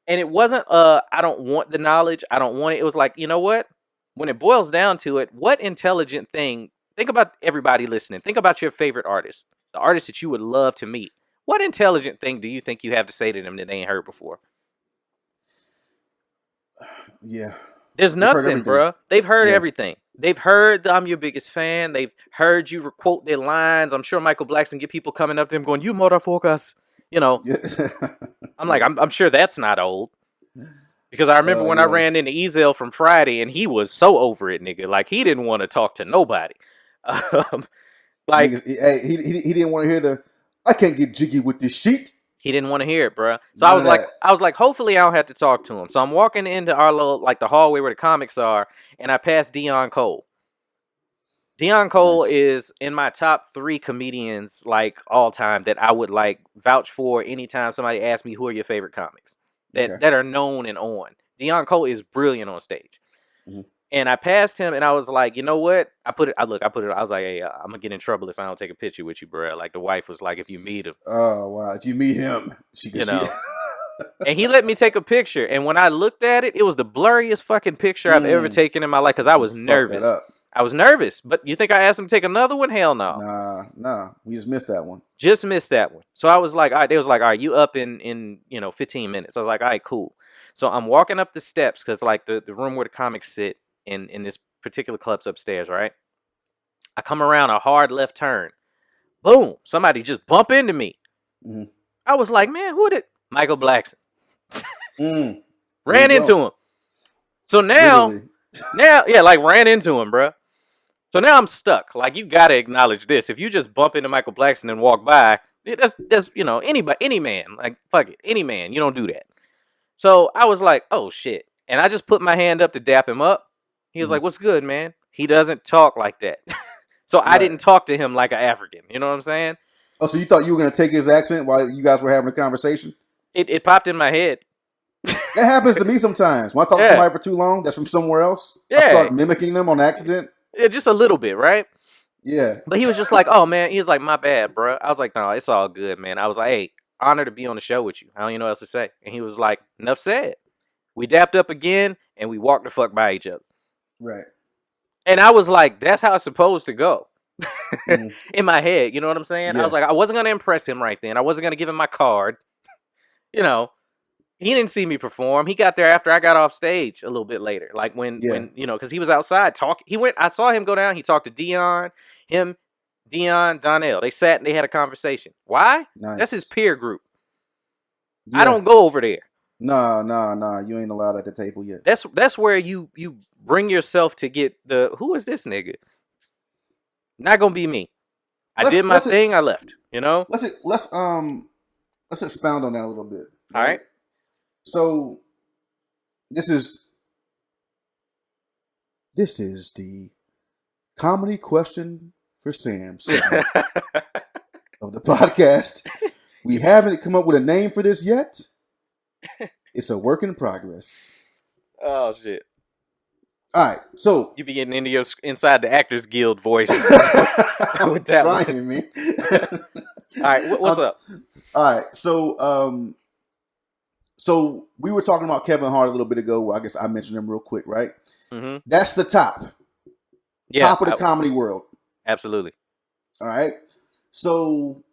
And it wasn't I don't want the knowledge, I don't want it. It was like, you know what? When it boils down to it, what intelligent thing? Think about everybody listening. Think about your favorite artist, the artist that you would love to meet. What intelligent thing do you think you have to say to them that they ain't heard before? Yeah. There's nothing, bro. They've heard everything. They've heard I'm your biggest fan. They've heard you quote their lines. I'm sure Michael Blackson get people coming up to him going, "You motherfuckers," you know. Yeah. I'm like, I'm sure that's not old. Because I remember when I ran into Ezel from Friday, and he was so over it, nigga. Like he didn't want to talk to nobody. Like he didn't want to hear I can't get jiggy with this sheet. He didn't want to hear it, bro. So I was like, hopefully I don't have to talk to him. So I'm walking into our little, like the hallway where the comics are, and I pass Dion Cole. Dion Cole is in my top 3 comedians, like all time, that I would like vouch for anytime somebody asks me who are your favorite comics that are known and on. Dion Cole is brilliant on stage. Mm-hmm. And I passed him, and I was like, you know what? I was like, hey, I'm gonna get in trouble if I don't take a picture with you, bro. Like the wife was like, if you meet him. Oh wow! If you meet him, she can see. And he let me take a picture, and when I looked at it, it was the blurriest fucking picture I've ever taken in my life because I was nervous. I was nervous, but you think I asked him to take another one? Hell no. Nah. We just missed that one. So I was like, all right. They was like, all right, you up in 15 minutes. I was like, all right, cool. So I'm walking up the steps because like the room where the comics sit. In this particular club's upstairs, right? I come around a hard left turn. Boom! Somebody just bump into me. Mm-hmm. I was like, man, who did? Michael Blackson. Ran into him. So now, ran into him, bro. So now I'm stuck. Like, you gotta acknowledge this. If you just bump into Michael Blackson and walk by, that's any man. Like, fuck it, any man. You don't do that. So I was like, oh shit, and I just put my hand up to dap him up. He was like, what's good, man? He doesn't talk like that. So I didn't talk to him like an African. You know what I'm saying? Oh, so you thought you were going to take his accent while you guys were having a conversation? It popped in my head. That happens to me sometimes. When I talk to somebody for too long that's from somewhere else, I start mimicking them on accident. Yeah, just a little bit, right? Yeah. But he was just like, oh, man. He was like, my bad, bro. I was like, no, it's all good, man. I was like, hey, honored to be on the show with you. I don't even know what else to say. And he was like, enough said. We dapped up again, and we walked the fuck by each other. Right. And I was like, that's how it's supposed to go. In my head, you know what I'm saying? Yeah. I was like, I wasn't going to impress him right then. I wasn't going to give him my card. He didn't see me perform. He got there after I got off stage a little bit later. Like when because he was outside talking. I saw him go down. He talked to Dion, Donnell. They sat and they had a conversation. Why? Nice. That's his peer group. Yeah. I don't go over there. No. You ain't allowed at the table yet. That's where you bring yourself to get who is this nigga? Not gonna be me. I did my thing. I left. Let's expound on that a little bit. All right. So this is the comedy question for Sam segment of the podcast. We haven't come up with a name for this yet. It's a work in progress. Oh shit! All right, so you be getting into your inside the Actors Guild voice. with that trying, man. All right, what's up? All right, so we were talking about Kevin Hart a little bit ago. I guess I mentioned him real quick, right? Mm-hmm. That's the top. Yeah, top of the comedy world. Absolutely. All right. So,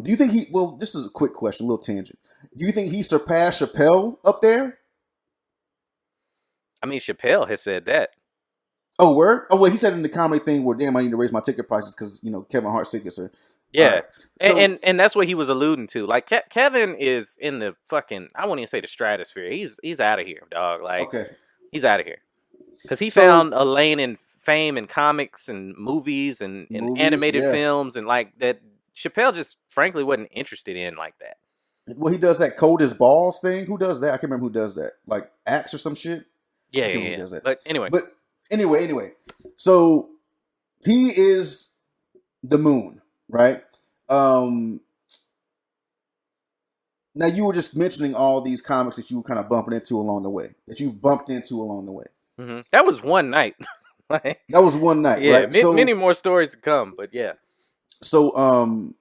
do you think this is a quick question, a little tangent. Do you think he surpassed Chappelle up there? I mean, Chappelle has said that. Oh, word? Oh, wait, he said in the comedy thing where, damn, I need to raise my ticket prices because, Kevin Hart's tickets are... Yeah. All right. So, And that's what he was alluding to. Like Kevin is in the fucking, I won't even say the stratosphere. He's out of here, dog. Like okay. he's out of here because he So, found a lane in fame and comics and movies and animated yeah. films and like that. Chappelle just frankly wasn't interested in like that. Well, he does that cold as balls thing. Who does that? I can't remember who does that. Like Axe or some shit? Yeah, I can't remember yeah. who does that. But anyway. But anyway. So, he is the moon, right? Now, you were just mentioning all these comics that you were kind of bumping into along the way, that you've bumped into along the way. Mm-hmm. That was one night. That was one night, yeah, right? So, many more stories to come, but yeah. So,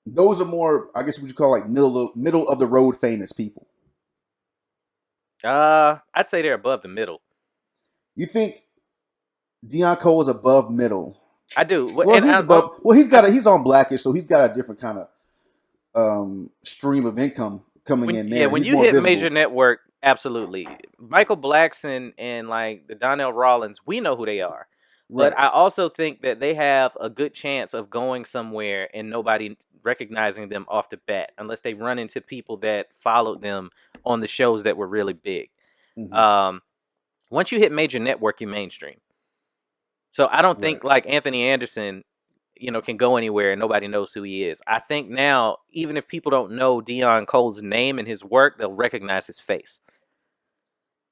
those are more, I guess, what you call like middle of the road famous people. I'd say they're above the middle. You think Deion Cole is above middle? I do. Well, and he's above. Well, he's on Blackish, so he's got a different kind of stream of income coming in there. Yeah, when He's you more hit visible. major network, absolutely. Michael Blackson and like the Donnell Rawlins, we know who they are. But Right. I also think that they have a good chance of going somewhere and nobody recognizing them off the bat, unless they run into people that followed them on the shows that were really big. Mm-hmm. Once you hit major network, you mainstream. So I don't think like Anthony Anderson, can go anywhere and nobody knows who he is. I think now, even if people don't know Deion Cole's name and his work, they'll recognize his face.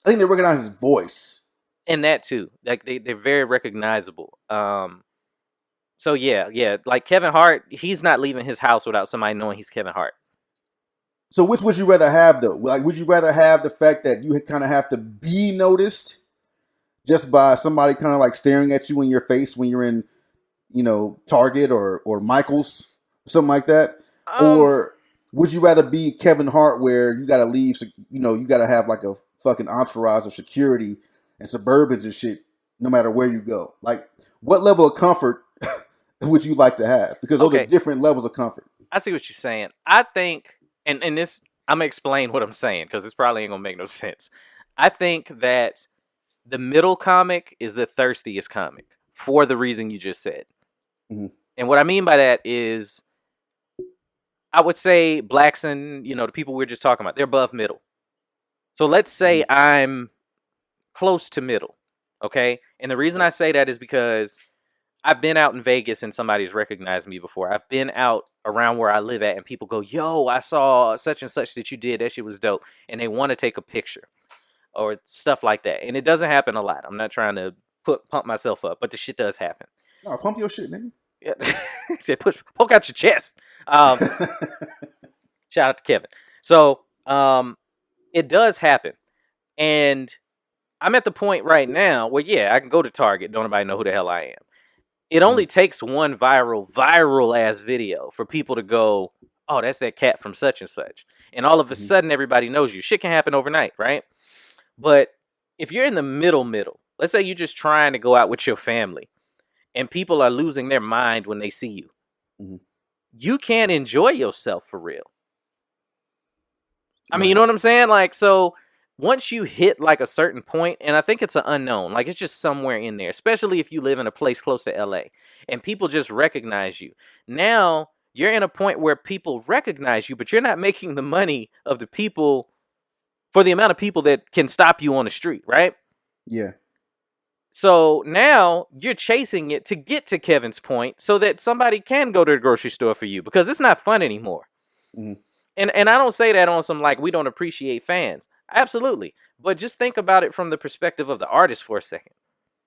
I think they recognize his voice. And that too. Like they're very recognizable. So yeah. Like Kevin Hart, he's not leaving his house without somebody knowing he's Kevin Hart. So which would you rather have though? Like, would you rather have the fact that you kind of have to be noticed just by somebody kind of like staring at you in your face when you're in, Target or Michael's, something like that? Or would you rather be Kevin Hart where you got to leave, you got to have like a fucking entourage of security and Suburbans and shit no matter where you go? Like, what level of comfort would you like to have? Because those are different levels of comfort. I see what you're saying. I think, and this, I'm going to explain what I'm saying because this probably ain't going to make no sense. I think that the middle comic is the thirstiest comic for the reason you just said. Mm-hmm. And what I mean by that is, I would say Blackson, the people we were just talking about, they're above middle. So let's say I'm close to middle, okay? And the reason I say that is because I've been out in Vegas and somebody's recognized me before. I've been out around where I live at and people go, yo, I saw such and such that you did. That shit was dope. And they want to take a picture or stuff like that. And it doesn't happen a lot. I'm not trying to pump myself up, but the shit does happen. No, pump your shit, nigga. Yeah. He said, poke out your chest. Shout out to Kevin. So it does happen. And I'm at the point right now where, yeah, I can go to Target. Don't nobody know who the hell I am. It only takes one viral ass video for people to go, oh, that's that cat from such and such. And all of a sudden, everybody knows you. Shit can happen overnight, right? But if you're in the middle, let's say you're just trying to go out with your family and people are losing their mind when they see you, you can't enjoy yourself for real. I mean, you know what I'm saying? Like, so once you hit like a certain point, and I think it's an unknown, like it's just somewhere in there, especially if you live in a place close to LA and people just recognize you. Now you're in a point where people recognize you, but you're not making the money of the people for the amount of people that can stop you on the street, right? Yeah. So now you're chasing it to get to Kevin's point so that somebody can go to the grocery store for you because it's not fun anymore. And I don't say that on some like we don't appreciate fans. Absolutely. But just think about it from the perspective of the artist for a second.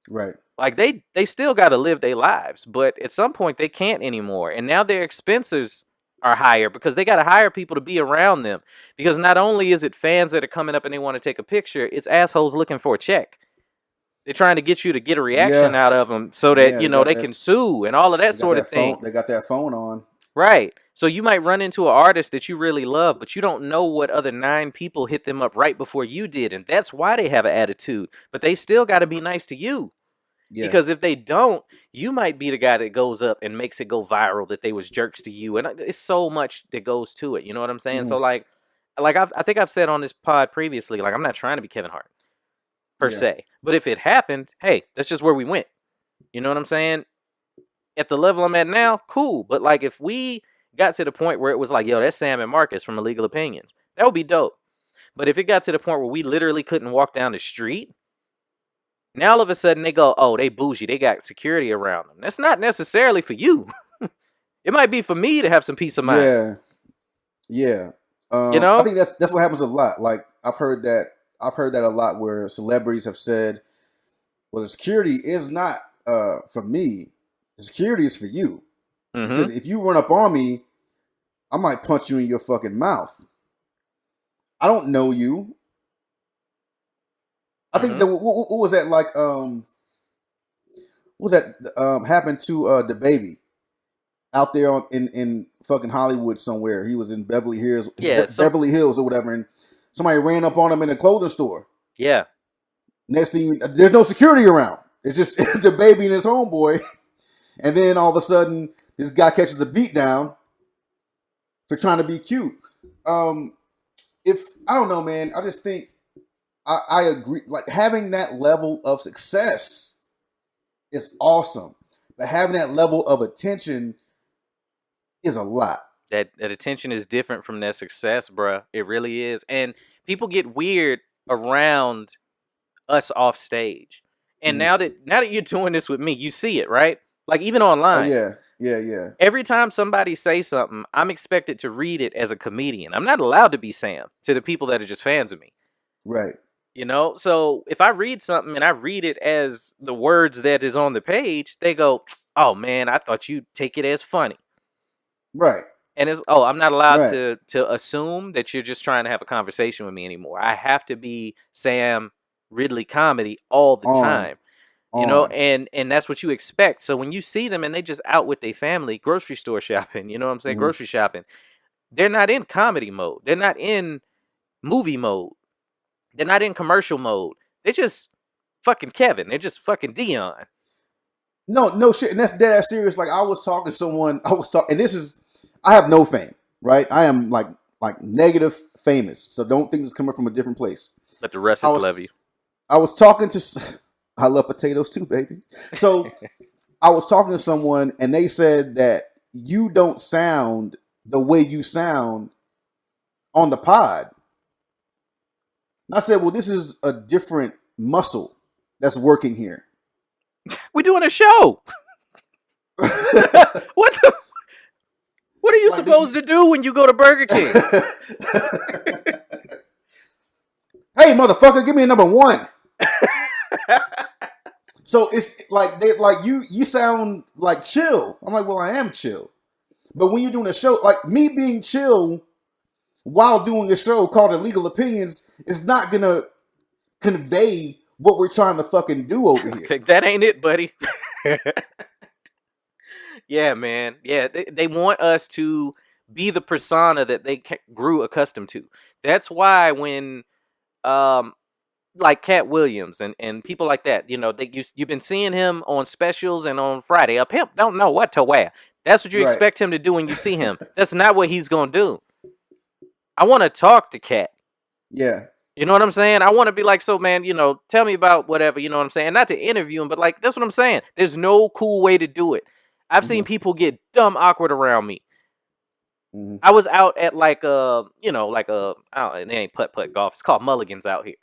Right. Like they still got to live their lives, but at some point they can't anymore. And now their expenses are higher because they got to hire people to be around them. Because not only is it fans that are coming up and they want to take a picture, it's assholes looking for a check. They're trying to get you to get a reaction out of them so that, they can sue and all of that sort of thing. They got that phone on. Right. So you might run into an artist that you really love, but you don't know what other 9 people hit them up right before you did. And that's why they have an attitude. But they still got to be nice to you. Yeah. Because if they don't, you might be the guy that goes up and makes it go viral that they was jerks to you. And it's so much that goes to it. You know what I'm saying? So like I think I've said on this pod previously, like I'm not trying to be Kevin Hart. per Yeah. se. But if it happened, hey, that's just where we went. You know what I'm saying? At the level I'm at now, cool. But like if we got to the point where it was like, yo, that's Sam and Marcus from Illegal Opinions, that would be dope. But if it got to the point where we literally couldn't walk down the street, now all of a sudden they go, oh, they bougie, they got security around them. That's not necessarily for you. It might be for me to have some peace of mind. Yeah. Yeah. You know? I think that's what happens a lot. Like I've heard that a lot where celebrities have said, well, the security is not for me. The security is for you. Because if you run up on me, I might punch you in your fucking mouth. I don't know you. I think that what was that like? What was that happened to the baby out there in fucking Hollywood somewhere? He was in Beverly Hills, Beverly Hills or whatever, and somebody ran up on him in a clothing store. Yeah. Next thing, there's no security around. It's just the baby and his homeboy, and then all of a sudden, this guy catches a beat down for trying to be cute. If I don't know, man, I just think. I agree. Like having that level of success is awesome, but having that level of attention is a lot. That attention is different from that success, bruh. It really is. And people get weird around us off stage. And now that you're doing this with me, you see it, right? Like even online. Yeah. Every time somebody says something, I'm expected to read it as a comedian. I'm not allowed to be Sam to the people that are just fans of me. Right. You know, so if I read something and I read it as the words that is on the page, they go, oh man, I thought you'd take it as funny. Right. And it's, oh, I'm not allowed to assume that you're just trying to have a conversation with me anymore. I have to be Sam Ridley comedy all the time. You know, and that's what you expect. So when you see them and they just out with their family, grocery store shopping, you know what I'm saying? Grocery shopping. They're not in comedy mode. They're not in movie mode. They're not in commercial mode. They're just fucking Kevin. They're just fucking Dion. No shit. And that's dead ass serious. Like I was talking to someone, and this is, I have no fame, right? I am like negative famous. So don't think it's coming from a different place. But the rest is love you. I was talking to, I love potatoes too, baby. So I was talking to someone and they said that you don't sound the way you sound on the pod. And I said, well, this is a different muscle that's working here. We're doing a show. What are you supposed to do when you go to Burger King? Hey, motherfucker, give me a number one. So it's like you sound like chill. I'm like, well, I am chill. But when you're doing a show, like me being chill while doing a show called Illegal Opinions is not gonna convey what we're trying to fucking do over here. That ain't it, buddy. Yeah, man. Yeah, they want us to be the persona that they grew accustomed to. That's why when like Cat Williams and people like that, you know, you've been seeing him on specials and on Friday. A pimp don't know what to wear. That's what you expect him to do when you see him. That's not what he's gonna do. I want to talk to Cat. Yeah. You know what I'm saying? I want to be like, so man, you know, tell me about whatever, you know what I'm saying? Not to interview him, but like, that's what I'm saying. There's no cool way to do it. I've seen people get dumb awkward around me. I was out at like I don't know, it ain't putt-putt golf. It's called Mulligan's out here.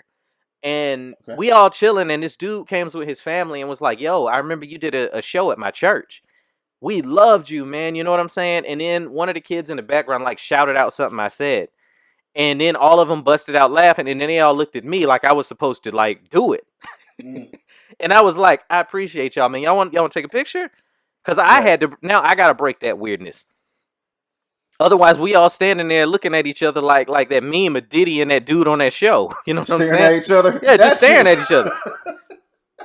And we all chilling, and this dude came with his family and was like, yo, I remember you did a show at my church. We loved you, man. You know what I'm saying? And then one of the kids in the background like shouted out something I said. And then all of them busted out laughing, and then they all looked at me like I was supposed to like do it. And I was like, I appreciate y'all, man. Y'all want to take a picture? Because I had to. Now I gotta break that weirdness. Otherwise, we all standing there looking at each other like that meme of Diddy and that dude on that show. You know what I'm saying? Staring at each other. Yeah, just staring at each other.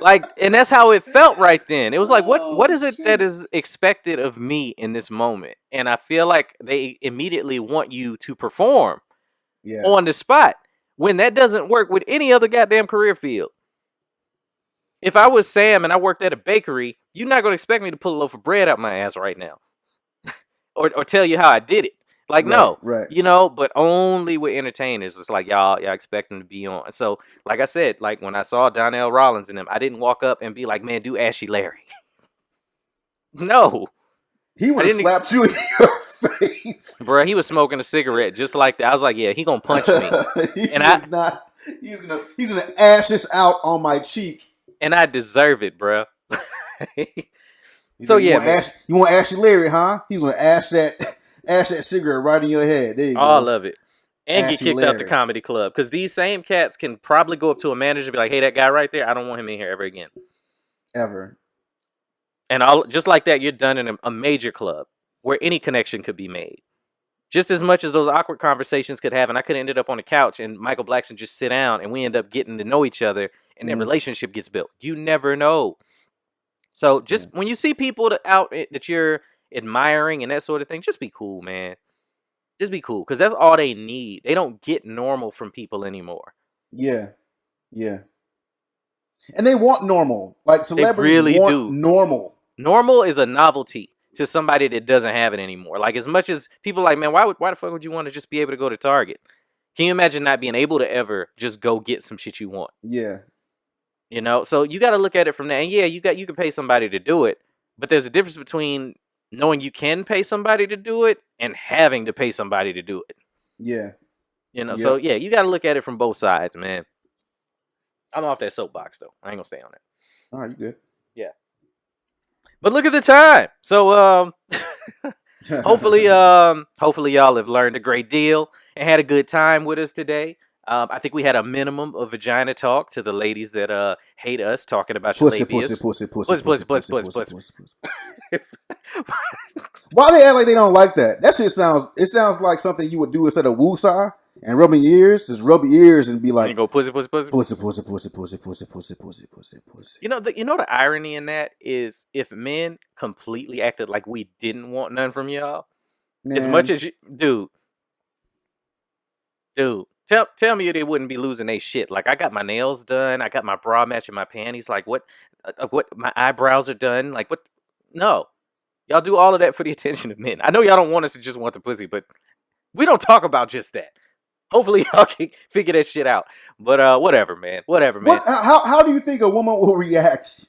Like, and that's how it felt right then. It was like, what is it that is expected of me in this moment? And I feel like they immediately want you to perform on the spot when that doesn't work with any other goddamn career field. If I was Sam and I worked at a bakery, you're not going to expect me to pull a loaf of bread out my ass right now. or tell you how I did it. Like, Right, no, right. you know, but only with entertainers. It's like y'all expect them to be on. And so, like I said, like when I saw Donnell Rollins and them, I didn't walk up and be like, man, do Ashy Larry. No, He would I have didn't. slapped you in your face, Bro, he was smoking a cigarette just like that. I was like, yeah, he gonna punch me, he and is not. He's gonna ash this out on my cheek. I deserve it, bro. He So said, yeah, man, you want Ashley Larry, huh? He's gonna ash that cigarette right in your head. There you all go. of it, and get Ashy kicked out the Larry. comedy club because these same cats can probably go up to a manager and be like, hey, that guy right there, I don't want him in here ever again. Ever. And all just like that, you're done in a major club where any connection could be made. Just as much as those awkward conversations could have, and I could have ended up on the couch and Michael Blackson just sit down and we end up getting to know each other and that relationship gets built. You never know. So just when you see people that you're admiring and that sort of thing, just be cool, man. Just be cool because that's all they need. They don't get normal from people anymore. Yeah. Yeah. And they want normal. Like celebrities really want do. normal. Normal is a novelty to somebody that doesn't have it anymore. Like as much as people like, man, why the fuck would you want to just be able to go to Target? Can you imagine not being able to ever just go get some shit you want? Yeah. You know, so you got to look at it from that. And yeah, you can pay somebody to do it, but there's a difference between knowing you can pay somebody to do it and having to pay somebody to do it. Yeah. You know, Yep. so yeah, you got to look at it from both sides, man. I'm off that soapbox though. I ain't gonna stay on it. All right, you good. Yeah. But look at the time. So hopefully y'all have learned a great deal and had a good time with us today. I think we had a minimum of vagina talk to the ladies that hate us talking about your Pussy. Why they act like they don't like that? That shit sounds like something you would do instead of woosah and rubbing your ears. Just rub your ears and be like, and go pussy. pussy. You know the irony in that is if men completely acted like we didn't want none from y'all, as much as you, dude. Tell me they wouldn't be losing their shit. Like I got my nails done, I got my bra matching my panties. Like what my eyebrows are done. Like what? No, y'all do all of that for the attention of men. I know y'all don't want us to just want the pussy, but we don't talk about just that. Hopefully y'all can figure that shit out. But whatever, man. How do you think a woman will react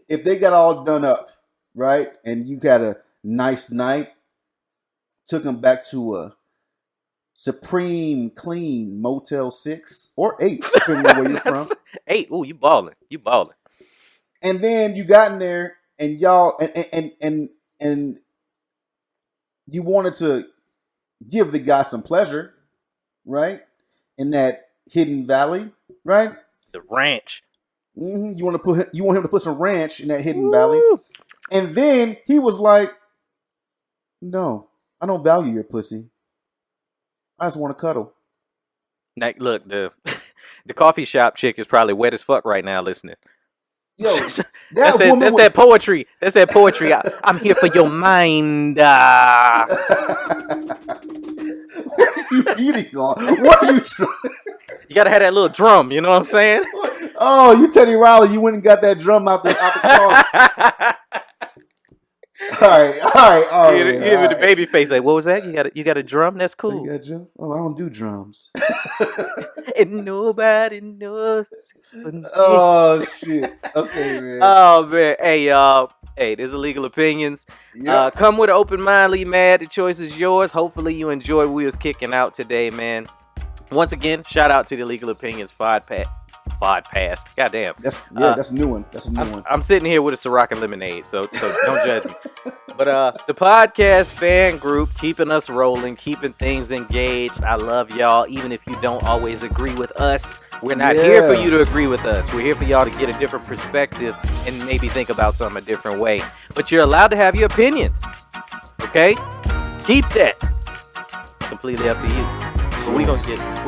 if they got all done up, right? And you got a nice night, took them back to a Supreme Clean Motel 6 or 8, depending on where you're from. 8. Ooh, you balling. And then you got in there and y'all and you wanted to give the guy some pleasure, right? In that hidden valley, right? The ranch. Mm-hmm. You want him to put some ranch in that hidden valley. And then he was like, "No, I don't value your pussy. I just want to cuddle." Now, look, the coffee shop chick is probably wet as fuck right now listening. Yo, that's that poetry. That's that poetry. I'm here for your mind. What are you eating on? What are you trying? You gotta have that little drum. You know what I'm saying? Oh, you Teddy Riley. You went and got that drum out the car. All right. Even the Babyface like, what was that? You got a drum? That's cool. You got a drum? Oh, I don't do drums. And nobody knows. Oh shit. Okay, man. Oh man. Hey y'all. Hey, there's Illegal Opinions. Yep. Come with an open mind, leave mad. The choice is yours. Hopefully you enjoyed what we was kicking out today, man. Once again, shout out to the Illegal Opinions podcast. Goddamn. That's a new one. I'm sitting here with a Ciroc and lemonade, so don't judge me. But the podcast fan group keeping us rolling, keeping things engaged. I love y'all, even if you don't always agree with us. We're not here for you to agree with us. We're here for y'all to get a different perspective and maybe think about something a different way. But you're allowed to have your opinion. Okay? Keep that. Completely up to you. So we're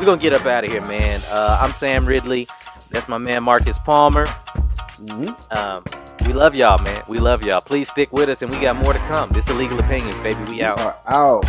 gonna get up out of here, man. I'm Sam Ridley. That's my man Marcus Palmer. We love y'all, man. We love y'all. Please stick with us, and we got more to come. This Illegal Opinions, baby. We out. We are out.